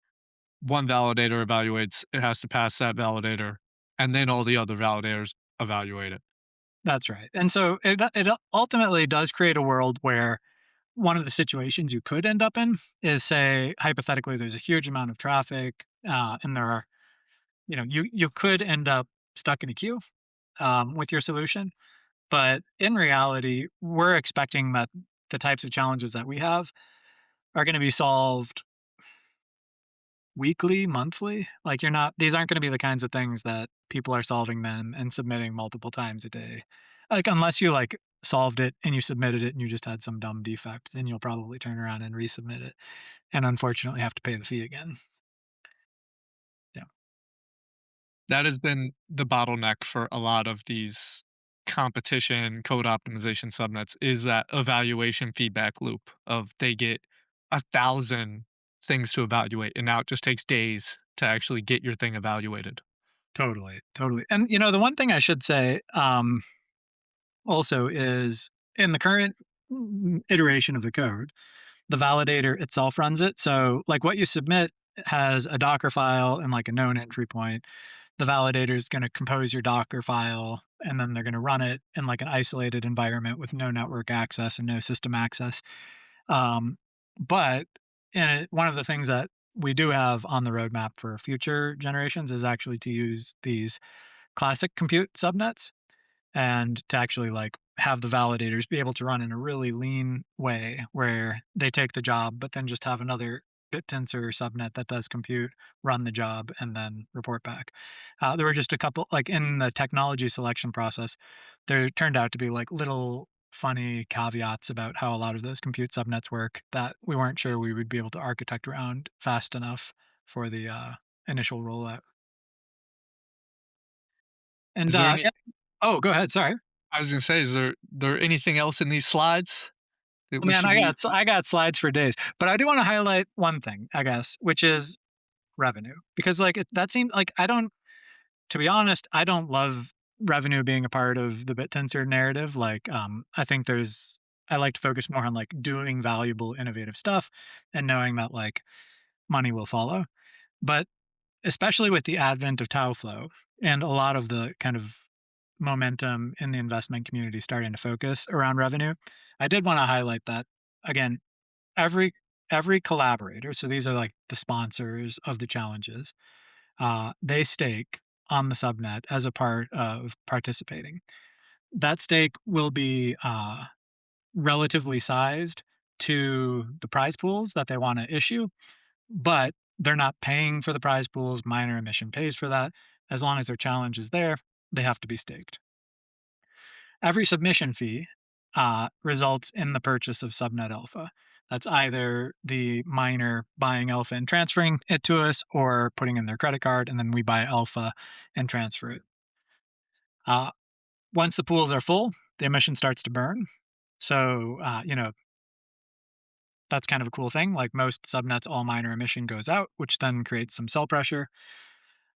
one validator evaluates, it has to pass that validator, and then all the other validators evaluate it. That's right. And so it ultimately does create a world where one of the situations you could end up in is, say, hypothetically, there's a huge amount of traffic, and there are, you could end up stuck in a queue with your solution. But in reality, we're expecting that the types of challenges that we have are going to be solved weekly, monthly. Like these aren't going to be the kinds of things that people are solving them and submitting multiple times a day. Like unless you like solved it and you submitted it and you just had some dumb defect, then you'll probably turn around and resubmit it and unfortunately have to pay the fee again. Yeah, That has been the bottleneck for a lot of these competition code optimization subnets is that evaluation feedback loop of they get 1,000 things to evaluate, and now it just takes days to actually get your thing evaluated. totally, totally. And the one thing I should say also is in the current iteration of the code, the validator itself runs it. So like what you submit has a Docker file and like a known entry point. The validator is going to compose your Docker file and then they're going to run it in like an isolated environment with no network access and no system access. But one of the things that we do have on the roadmap for future generations is actually to use these classic compute subnets and to actually like have the validators be able to run in a really lean way where they take the job, but then just have another BitTensor subnet that does compute, run the job, and then report back. There were just a couple, like in the technology selection process, there turned out to be like little funny caveats about how a lot of those compute subnets work that we weren't sure we would be able to architect around fast enough for the initial rollout. And Is there any yeah, oh, go ahead. Sorry. I was gonna say, is there anything else in these slides that Oh, we man, should be I got slides for days, but I do want to highlight one thing, I guess, which is revenue, because like that seemed like I don't. To be honest, I don't love revenue being a part of the BitTensor narrative. Like, I think I like to focus more on like doing valuable, innovative stuff, and knowing that like money will follow. But especially with the advent of Taoflow and a lot of the kind of momentum in the investment community starting to focus around revenue, I did want to highlight that again, every every collaborator, so these are like the sponsors of the challenges, they stake on the subnet as a part of participating. That stake will be relatively sized to the prize pools that they want to issue, but they're not paying for the prize pools. Minor emission pays for that. As long as their challenge is there, they have to be staked. Every submission fee results in the purchase of subnet alpha. That's either the miner buying alpha and transferring it to us or putting in their credit card, and then we buy alpha and transfer it. Uh, Once the pools are full, the emission starts to burn. So, that's kind of a cool thing. Like most subnets, all miner emission goes out, which then creates some cell pressure.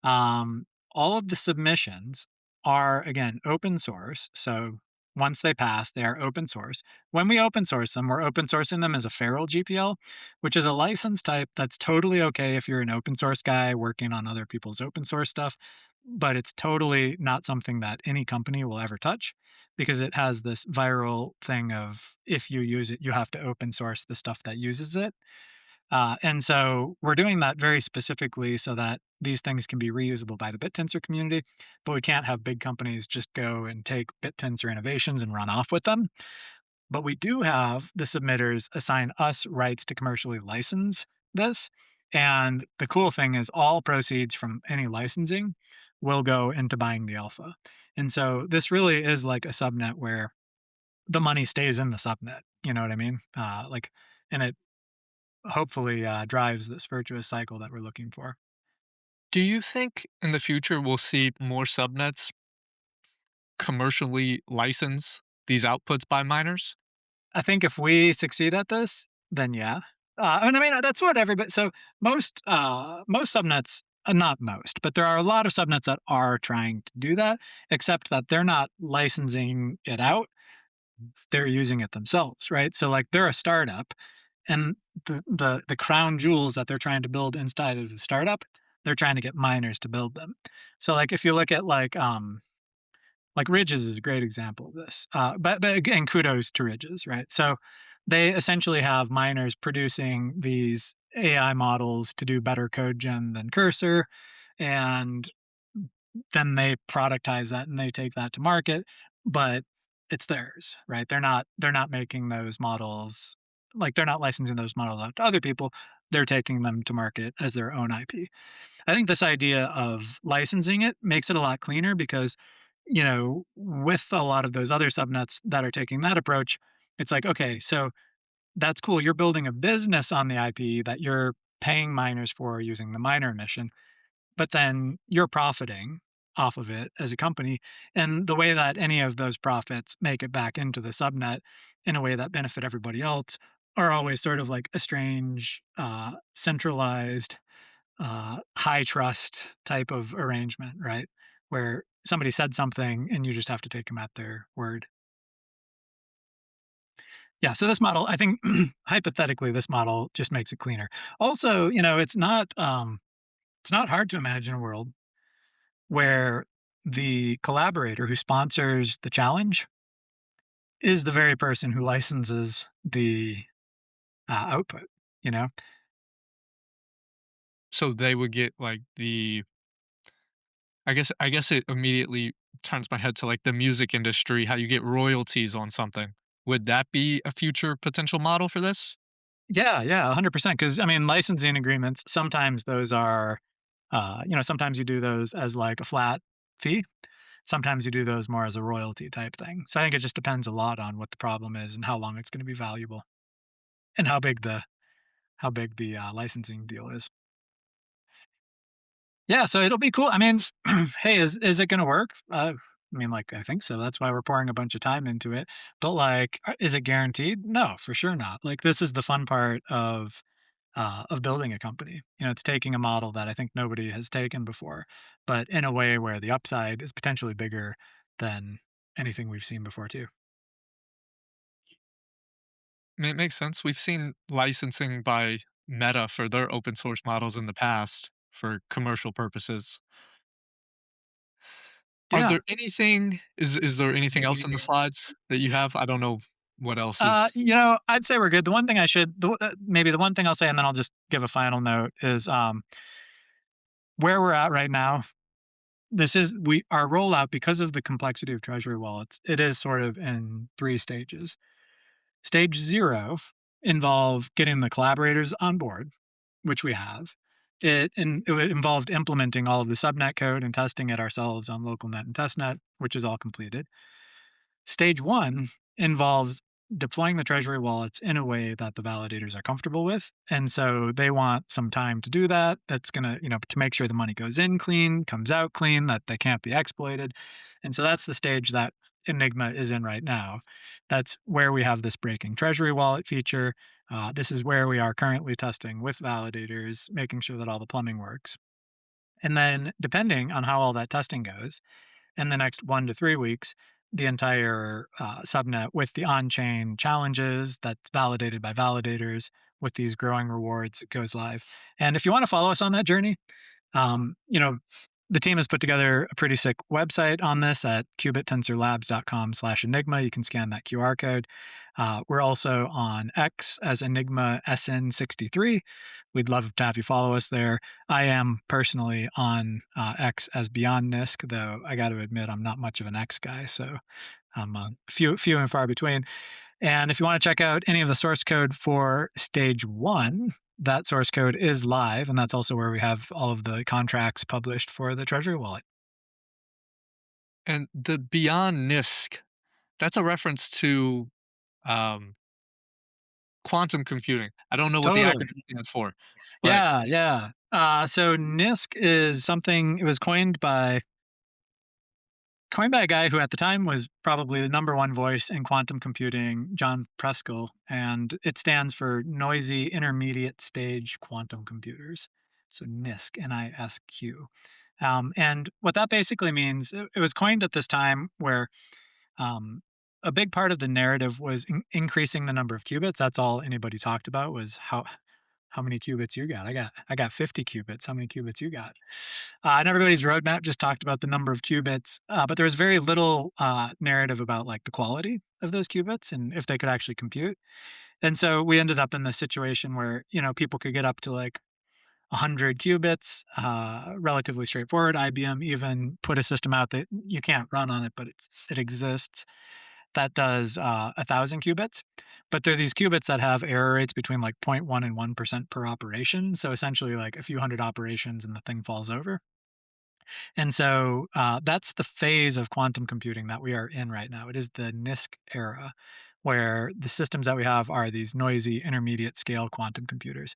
Um, all of the submissions are, again, open source. So once they pass, they are open source. When we open source them, we're open sourcing them as a feral GPL, which is a license type that's totally okay if you're an open source guy working on other people's open source stuff. But it's totally not something that any company will ever touch because it has this viral thing of if you use it, you have to open source the stuff that uses it. And so we're doing that very specifically so that these things can be reusable by the BitTensor community, but we can't have big companies just go and take BitTensor innovations and run off with them. But we do have the submitters assign us rights to commercially license this. And the cool thing is all proceeds from any licensing will go into buying the alpha. And so this really is like a subnet where the money stays in the subnet. You know what I mean? And it hopefully drives this virtuous cycle that we're looking for. Do you think in the future we'll see more subnets commercially license these outputs by miners? I think if we succeed at this, then yeah. And I mean that's what everybody. So most subnets, not most, but there are a lot of subnets that are trying to do that, except that they're not licensing it out; they're using it themselves, right? So like they're a startup, and the crown jewels that they're trying to build inside of the startup, they're trying to get miners to build them. So like if you look at like Ridges is a great example of this. But again, kudos to Ridges, right? So they essentially have miners producing these AI models to do better code gen than Cursor, and then they productize that and they take that to market, but it's theirs, right? They're not making those models, like they're not licensing those models out to other people. They're taking them to market as their own IP. I think this idea of licensing it makes it a lot cleaner because, with a lot of those other subnets that are taking that approach, it's like, okay, so that's cool. You're building a business on the IP that you're paying miners for using the miner emission, but then you're profiting off of it as a company. And the way that any of those profits make it back into the subnet in a way that benefit everybody else are always sort of like a strange, centralized, high trust type of arrangement, right? Where somebody said something and you just have to take them at their word. Yeah. So this model, I think, hypothetically, this model just makes it cleaner. Also, it's not hard to imagine a world where the collaborator who sponsors the challenge is the very person who licenses the output. You know, So they would get like the I guess it immediately turns my head to like the music industry, how you get royalties on something. Would that be a future potential model for this? yeah, yeah, 100%. Because I mean, licensing agreements sometimes those are, sometimes you do those as like a flat fee. Sometimes you do those more as a royalty type thing. So I think it just depends a lot on what the problem is and how long it's going to be valuable and how big the licensing deal is. Yeah, so it'll be cool. I mean, hey, is it gonna work? I mean, like, I think so. That's why we're pouring a bunch of time into it. But like, is it guaranteed? No, for sure not. Like, this is the fun part of building a company. It's taking a model that I think nobody has taken before, but in a way where the upside is potentially bigger than anything we've seen before too. It makes sense. We've seen licensing by Meta for their open source models in the past for commercial purposes. Are Yeah. there anything is there anything else in the slides that you have? I don't know what else is. I'd say we're good. The one thing I should, maybe the one thing I'll say, and then I'll just give a final note is where we're at right now. This is we our rollout because of the complexity of Treasury wallets. It is sort of in three stages. Stage zero involved getting the collaborators on board, which we have. It involved implementing all of the subnet code and testing it ourselves on local net and testnet, which is all completed. Stage one involves deploying the Treasury wallets in a way that the validators are comfortable with. And so they want some time to do that. That's going to make sure the money goes in clean, comes out clean, that they can't be exploited. And so that's the stage that Enigma is in right now. That's where we have this breaking Treasury wallet feature. This is where we are currently testing with validators, making sure that all the plumbing works. And then, depending on how all that testing goes, in the next 1 to 3 weeks, the entire subnet with the on-chain challenges that's validated by validators with these growing rewards goes live. And if you want to follow us on that journey, um, you know, the team has put together a pretty sick website on this at qBitTensorLabs.com/Enigma. You can scan that QR code. We're also on X as Enigma SN63. We'd love to have you follow us there. I am personally on X as Beyond NISC, though I got to admit I'm not much of an X guy, so I'm few and far between. And if you want to check out any of the source code for stage one, that source code is live, and that's also where we have all of the contracts published for the Treasury wallet. And the beyond NISC, That's a reference to um, quantum computing. I don't know what the Totally. acronym stands for, but Yeah, yeah. So NISC is something. It was coined by a guy who at the time was probably the number one voice in quantum computing, John Preskill, and it stands for Noisy Intermediate Stage Quantum Computers. So NISQ, N-I-S-Q. And what that basically means, it was coined at this time where um, a big part of the narrative was increasing the number of qubits. That's all anybody talked about was how many qubits you got. I got 50 qubits. How many qubits you got? And everybody's roadmap just talked about the number of qubits, but there was very little narrative about like the quality of those qubits and if they could actually compute. And so we ended up in this situation where people could get up to like 100 qubits, relatively straightforward. IBM even put a system out that you can't run on it, but it exists that does 1,000 qubits. But there are these qubits that have error rates between like 0.1 and 1% per operation. So essentially, like a few hundred operations and the thing falls over. And so that's the phase of quantum computing that we are in right now. It is the NISQ era, where the systems that we have are these noisy intermediate scale quantum computers.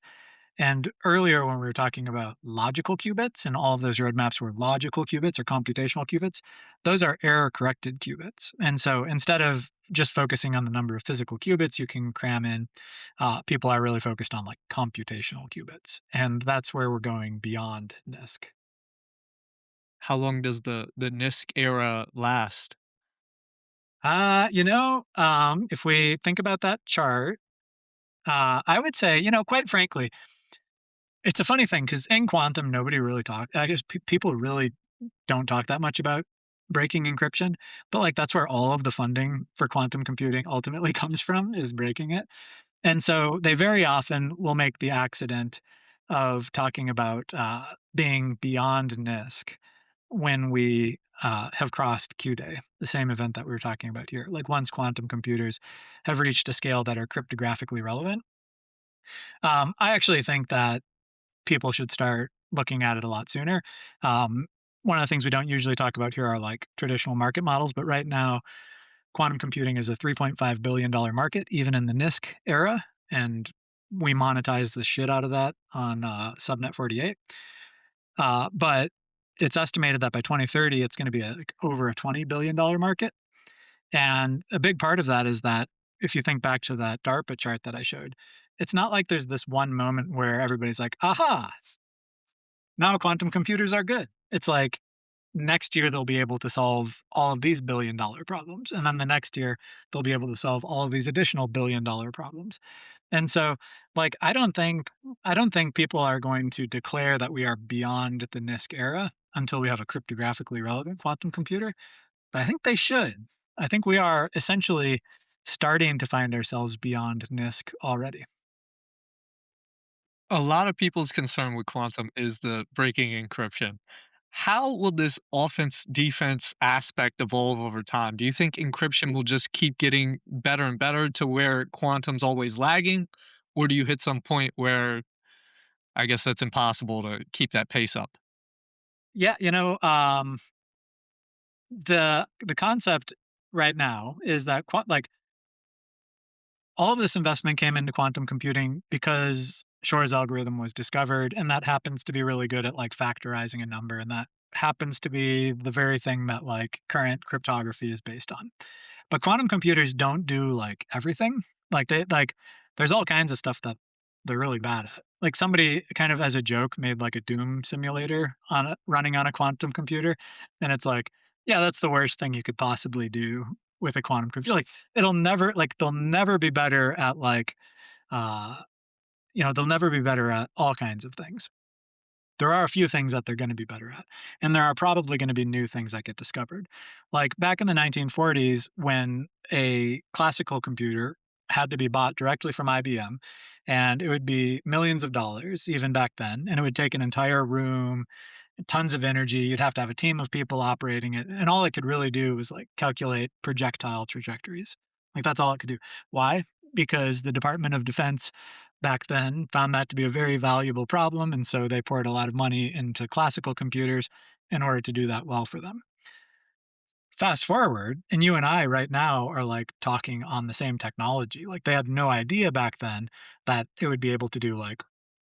And earlier, when we were talking about logical qubits and all of those roadmaps were logical qubits or computational qubits, those are error corrected qubits. And so instead of just focusing on the number of physical qubits, you can cram in, people are really focused on like computational qubits. And that's where we're going beyond NISQ. how long does the NISC era last? If we think about that chart, I would say, quite frankly, it's a funny thing because in quantum, nobody really talks. I guess people really don't talk that much about breaking encryption, but like that's where all of the funding for quantum computing ultimately comes from is breaking it. And so they very often will make the accident of talking about being beyond NISQ when we have crossed Q day, the same event that we were talking about here. Like once quantum computers have reached a scale that are cryptographically relevant, I actually think that people should start looking at it a lot sooner. Um, One of the things we don't usually talk about here are like traditional market models, but right now, quantum computing is a $3.5 billion market, even in the NISQ era. And we monetize the shit out of that on Subnet 48. But it's estimated that by 2030, it's going to be like over a $20 billion market. And a big part of that is that if you think back to that DARPA chart that I showed, it's not like there's this one moment where everybody's like, aha, now quantum computers are good. It's like next year they'll be able to solve all of these billion-dollar problems. And then the next year they'll be able to solve all of these additional billion-dollar problems. And so like I don't think people are going to declare that we are beyond the NISQ era until we have a cryptographically relevant quantum computer. But I think they should. I think we are essentially starting to find ourselves beyond NISQ already. A lot of people's concern with quantum is the breaking encryption. How will this offense defense aspect evolve over time? Do you think encryption will just keep getting better and better to where quantum's always lagging? Or do you hit some point where I guess that's impossible to keep that pace up? Yeah, the concept right now is that like all of this investment came into quantum computing because Shor's algorithm was discovered, and that happens to be really good at like factorizing a number, and that happens to be the very thing that like current cryptography is based on. But quantum computers don't do like everything. Like there's all kinds of stuff that they're really bad at. Like somebody kind of as a joke made like a Doom simulator running on a quantum computer, and it's like, yeah, that's the worst thing you could possibly do with a quantum computer. Like they'll never be better at like uh they'll never be better at all kinds of things. There are a few things that they're going to be better at, and there are probably going to be new things that get discovered. Like back in the 1940s when a classical computer had to be bought directly from IBM, and it would be millions of dollars even back then, and it would take an entire room, tons of energy. You'd have to have a team of people operating it, and all it could really do was like calculate projectile trajectories. Like that's all it could do. Why? Because the Department of Defense back then found that to be a very valuable problem, and so they poured a lot of money into classical computers in order to do that well for them. Fast forward, and you and I right now are like talking on the same technology. Like they had no idea back then that it would be able to do like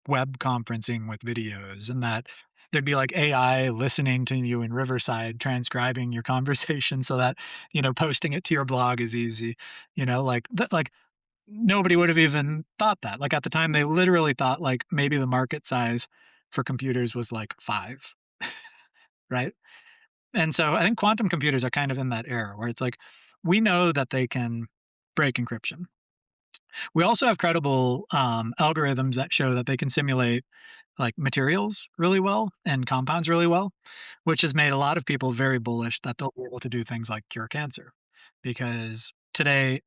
web conferencing with videos and that there'd be like AI listening to you in Riverside, transcribing your conversation so that, posting it to your blog is easy, like that, like nobody would have even thought that. Like at the time, they literally thought like maybe the market size for computers was like five, right? And so I think quantum computers are kind of in that era where it's like we know that they can break encryption. We also have credible algorithms that show that they can simulate like materials really well and compounds really well, which has made a lot of people very bullish that they'll be able to do things like cure cancer. Because today,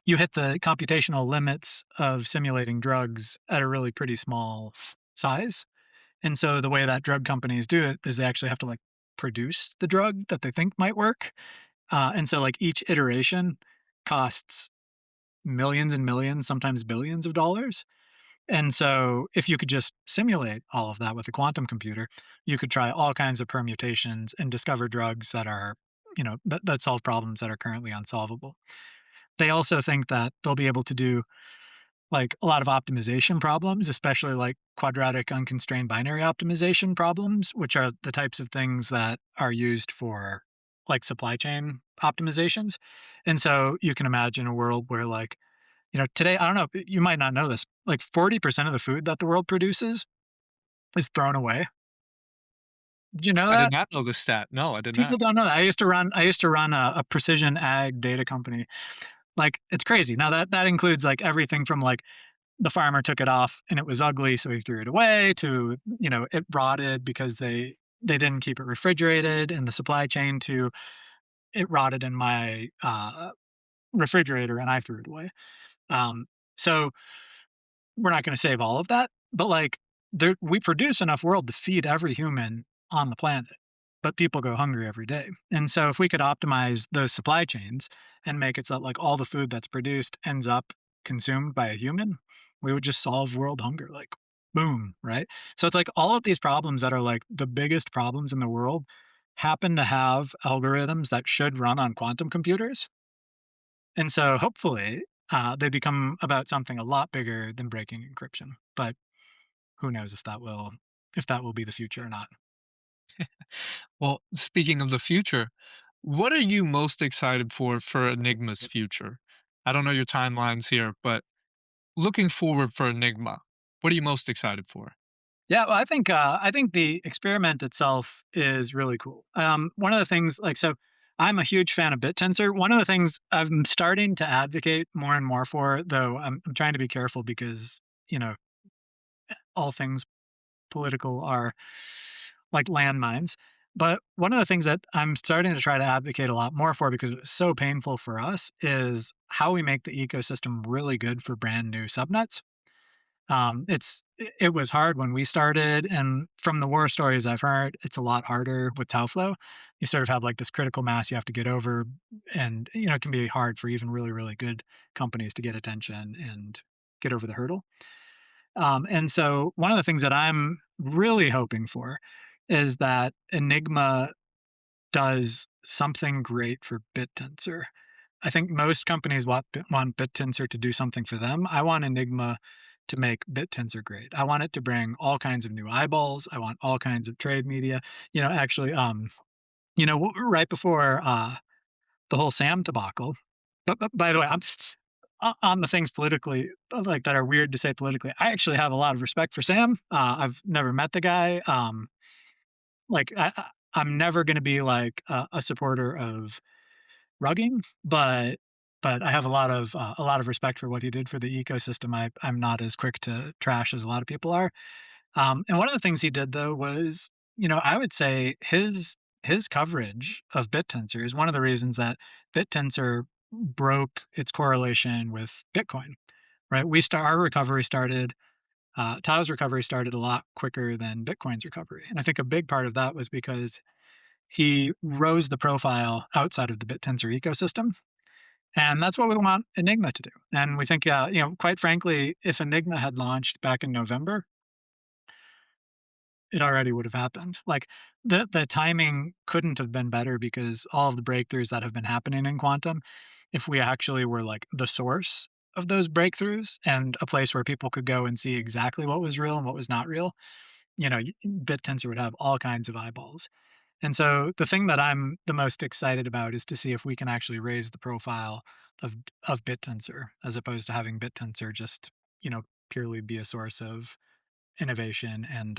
you hit the computational limits of simulating drugs at a really pretty small size. And so the way that drug companies do it is they actually have to like produce the drug that they think might work. And so like each iteration costs millions and millions, sometimes billions of dollars. And so if you could just simulate all of that with a quantum computer, you could try all kinds of permutations and discover drugs that are, that solve problems that are currently unsolvable. They also think that they'll be able to do like a lot of optimization problems, especially like quadratic unconstrained binary optimization problems, which are the types of things that are used for like supply chain optimizations. And so you can imagine a world where like, today, I don't know, you might not know this, like 40% of the food that the world produces is thrown away. Did you know I did that? not know this stat. No, I did People not. don't know that. I used to run a precision ag data company. Like it's crazy. Now that includes like everything from like the farmer took it off and it was ugly, so he threw it away, to, it rotted because they didn't keep it refrigerated in the supply chain, to it rotted in my refrigerator and I threw it away. So we're not going to save all of that, but like we produce enough world to feed every human on the planet, but people go hungry every day. And so if we could optimize those supply chains and make it so that like all the food that's produced ends up consumed by a human, we would just solve world hunger. Like boom, right? So it's like all of these problems that are like the biggest problems in the world happen to have algorithms that should run on quantum computers. And so hopefully they become about something a lot bigger than breaking encryption. But who knows if that will be the future or not. Well, speaking of the future, what are you most excited for Enigma's future? I don't know your timelines here, but looking forward for Enigma, what are you most excited for? Yeah, well, I think the experiment itself is really cool. One of the things, like, so I'm a huge fan of BitTensor. One of the things I'm starting to advocate more and more for, though I'm trying to be careful because you know all things political are like landmines. But one of the things that I'm starting to try to advocate a lot more for, because it's so painful for us, is how we make the ecosystem really good for brand new subnets. It was hard when we started, and from the war stories I've heard, it's a lot harder with Taoflow. You sort of have like this critical mass you have to get over, and it can be hard for even really really good companies to get attention and get over the hurdle. And so one of the things that I'm really hoping for is that Enigma does something great for BitTensor. I think most companies want BitTensor to do something for them. I want Enigma to make BitTensor great. I want it to bring all kinds of new eyeballs. I want all kinds of trade media. Actually, right before the whole Sam debacle. But by the way, I'm on the things politically like that are weird to say politically. I actually have a lot of respect for Sam. I've never met the guy. Like I'm never going to be like a supporter of rugging, but I have a lot of respect for what he did for the ecosystem. I'm not as quick to trash as a lot of people are. And one of the things he did though was, I would say his coverage of BitTensor is one of the reasons that BitTensor broke its correlation with Bitcoin. Right? Our recovery started. Tao's recovery started a lot quicker than Bitcoin's recovery, and I think a big part of that was because he rose the profile outside of the BitTensor ecosystem, and that's what we want Enigma to do. And we think, quite frankly, if Enigma had launched back in November, it already would have happened. Like the timing couldn't have been better because all of the breakthroughs that have been happening in quantum, if we actually were like the source of those breakthroughs and a place where people could go and see exactly what was real and what was not real, BitTensor would have all kinds of eyeballs. And so the thing that I'm the most excited about is to see if we can actually raise the profile of BitTensor as opposed to having BitTensor just, purely be a source of innovation and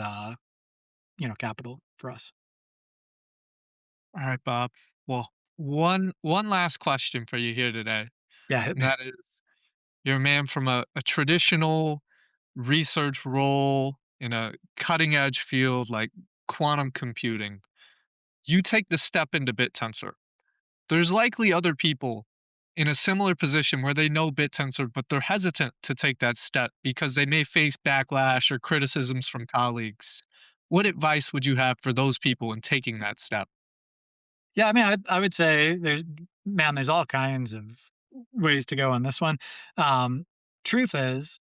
capital for us. All right, Bob. Well, one last question for you here today, Yeah, hit and me. that is, you're a man from a traditional research role in a cutting edge field like quantum computing. You take the step into BitTensor. There's likely other people in a similar position where they know BitTensor, but they're hesitant to take that step because they may face backlash or criticisms from colleagues. What advice would you have for those people in taking that step? Yeah, I mean, I would say there's all kinds of ways to go on this one. Um, Truth is,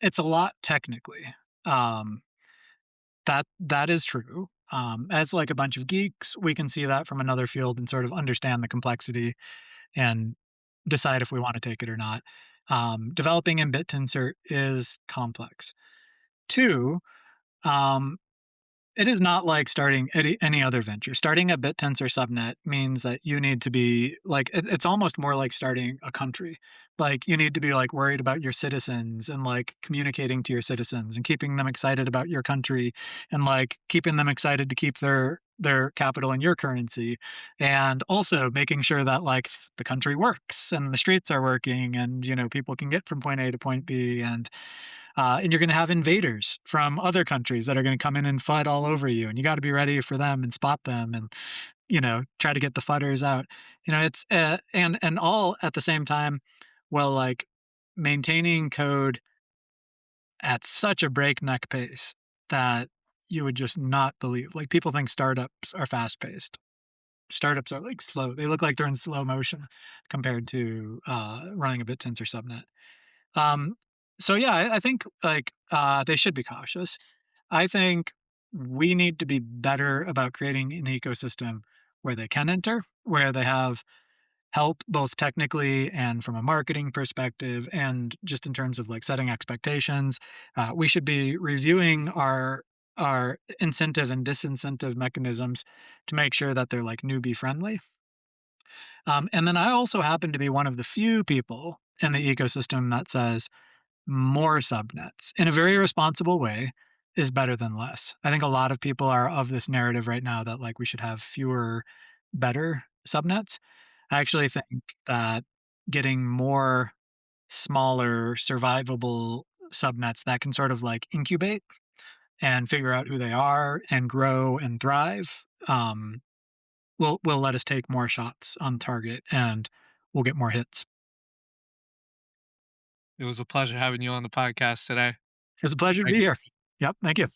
it's a lot technically. Um, that is true. As like a bunch of geeks, we can see that from another field and sort of understand the complexity and decide if we want to take it or not. Developing in BitTensor is complex. Two, um, it is not like starting any other venture. Starting a BitTensor subnet means that you need to be like it's almost more like starting a country. Like you need to be like worried about your citizens and like communicating to your citizens and keeping them excited about your country and like keeping them excited to keep their capital in your currency and also making sure that like the country works and the streets are working and people can get from point A to point B and you're going to have invaders from other countries that are going to come in and FUD all over you, and you got to be ready for them and spot them, and try to get the fudders out. It's and all at the same time. Well, like maintaining code at such a breakneck pace that you would just not believe. Like people think startups are fast paced. Startups are like slow. They look like they're in slow motion compared to running a BitTensor subnet. Um, so yeah, I think like they should be cautious. I think we need to be better about creating an ecosystem where they can enter, where they have help both technically and from a marketing perspective, and just in terms of like setting expectations. We should be reviewing our incentive and disincentive mechanisms to make sure that they're like newbie friendly. And then I also happen to be one of the few people in the ecosystem that says more subnets in a very responsible way is better than less. I think a lot of people are of this narrative right now that like we should have fewer, better subnets. I actually think that getting more smaller, survivable subnets that can sort of like incubate and figure out who they are and grow and thrive will let us take more shots on target and we'll get more hits. It was a pleasure having you on the podcast today. It's a pleasure to Thank be you. here. Yep. Thank you.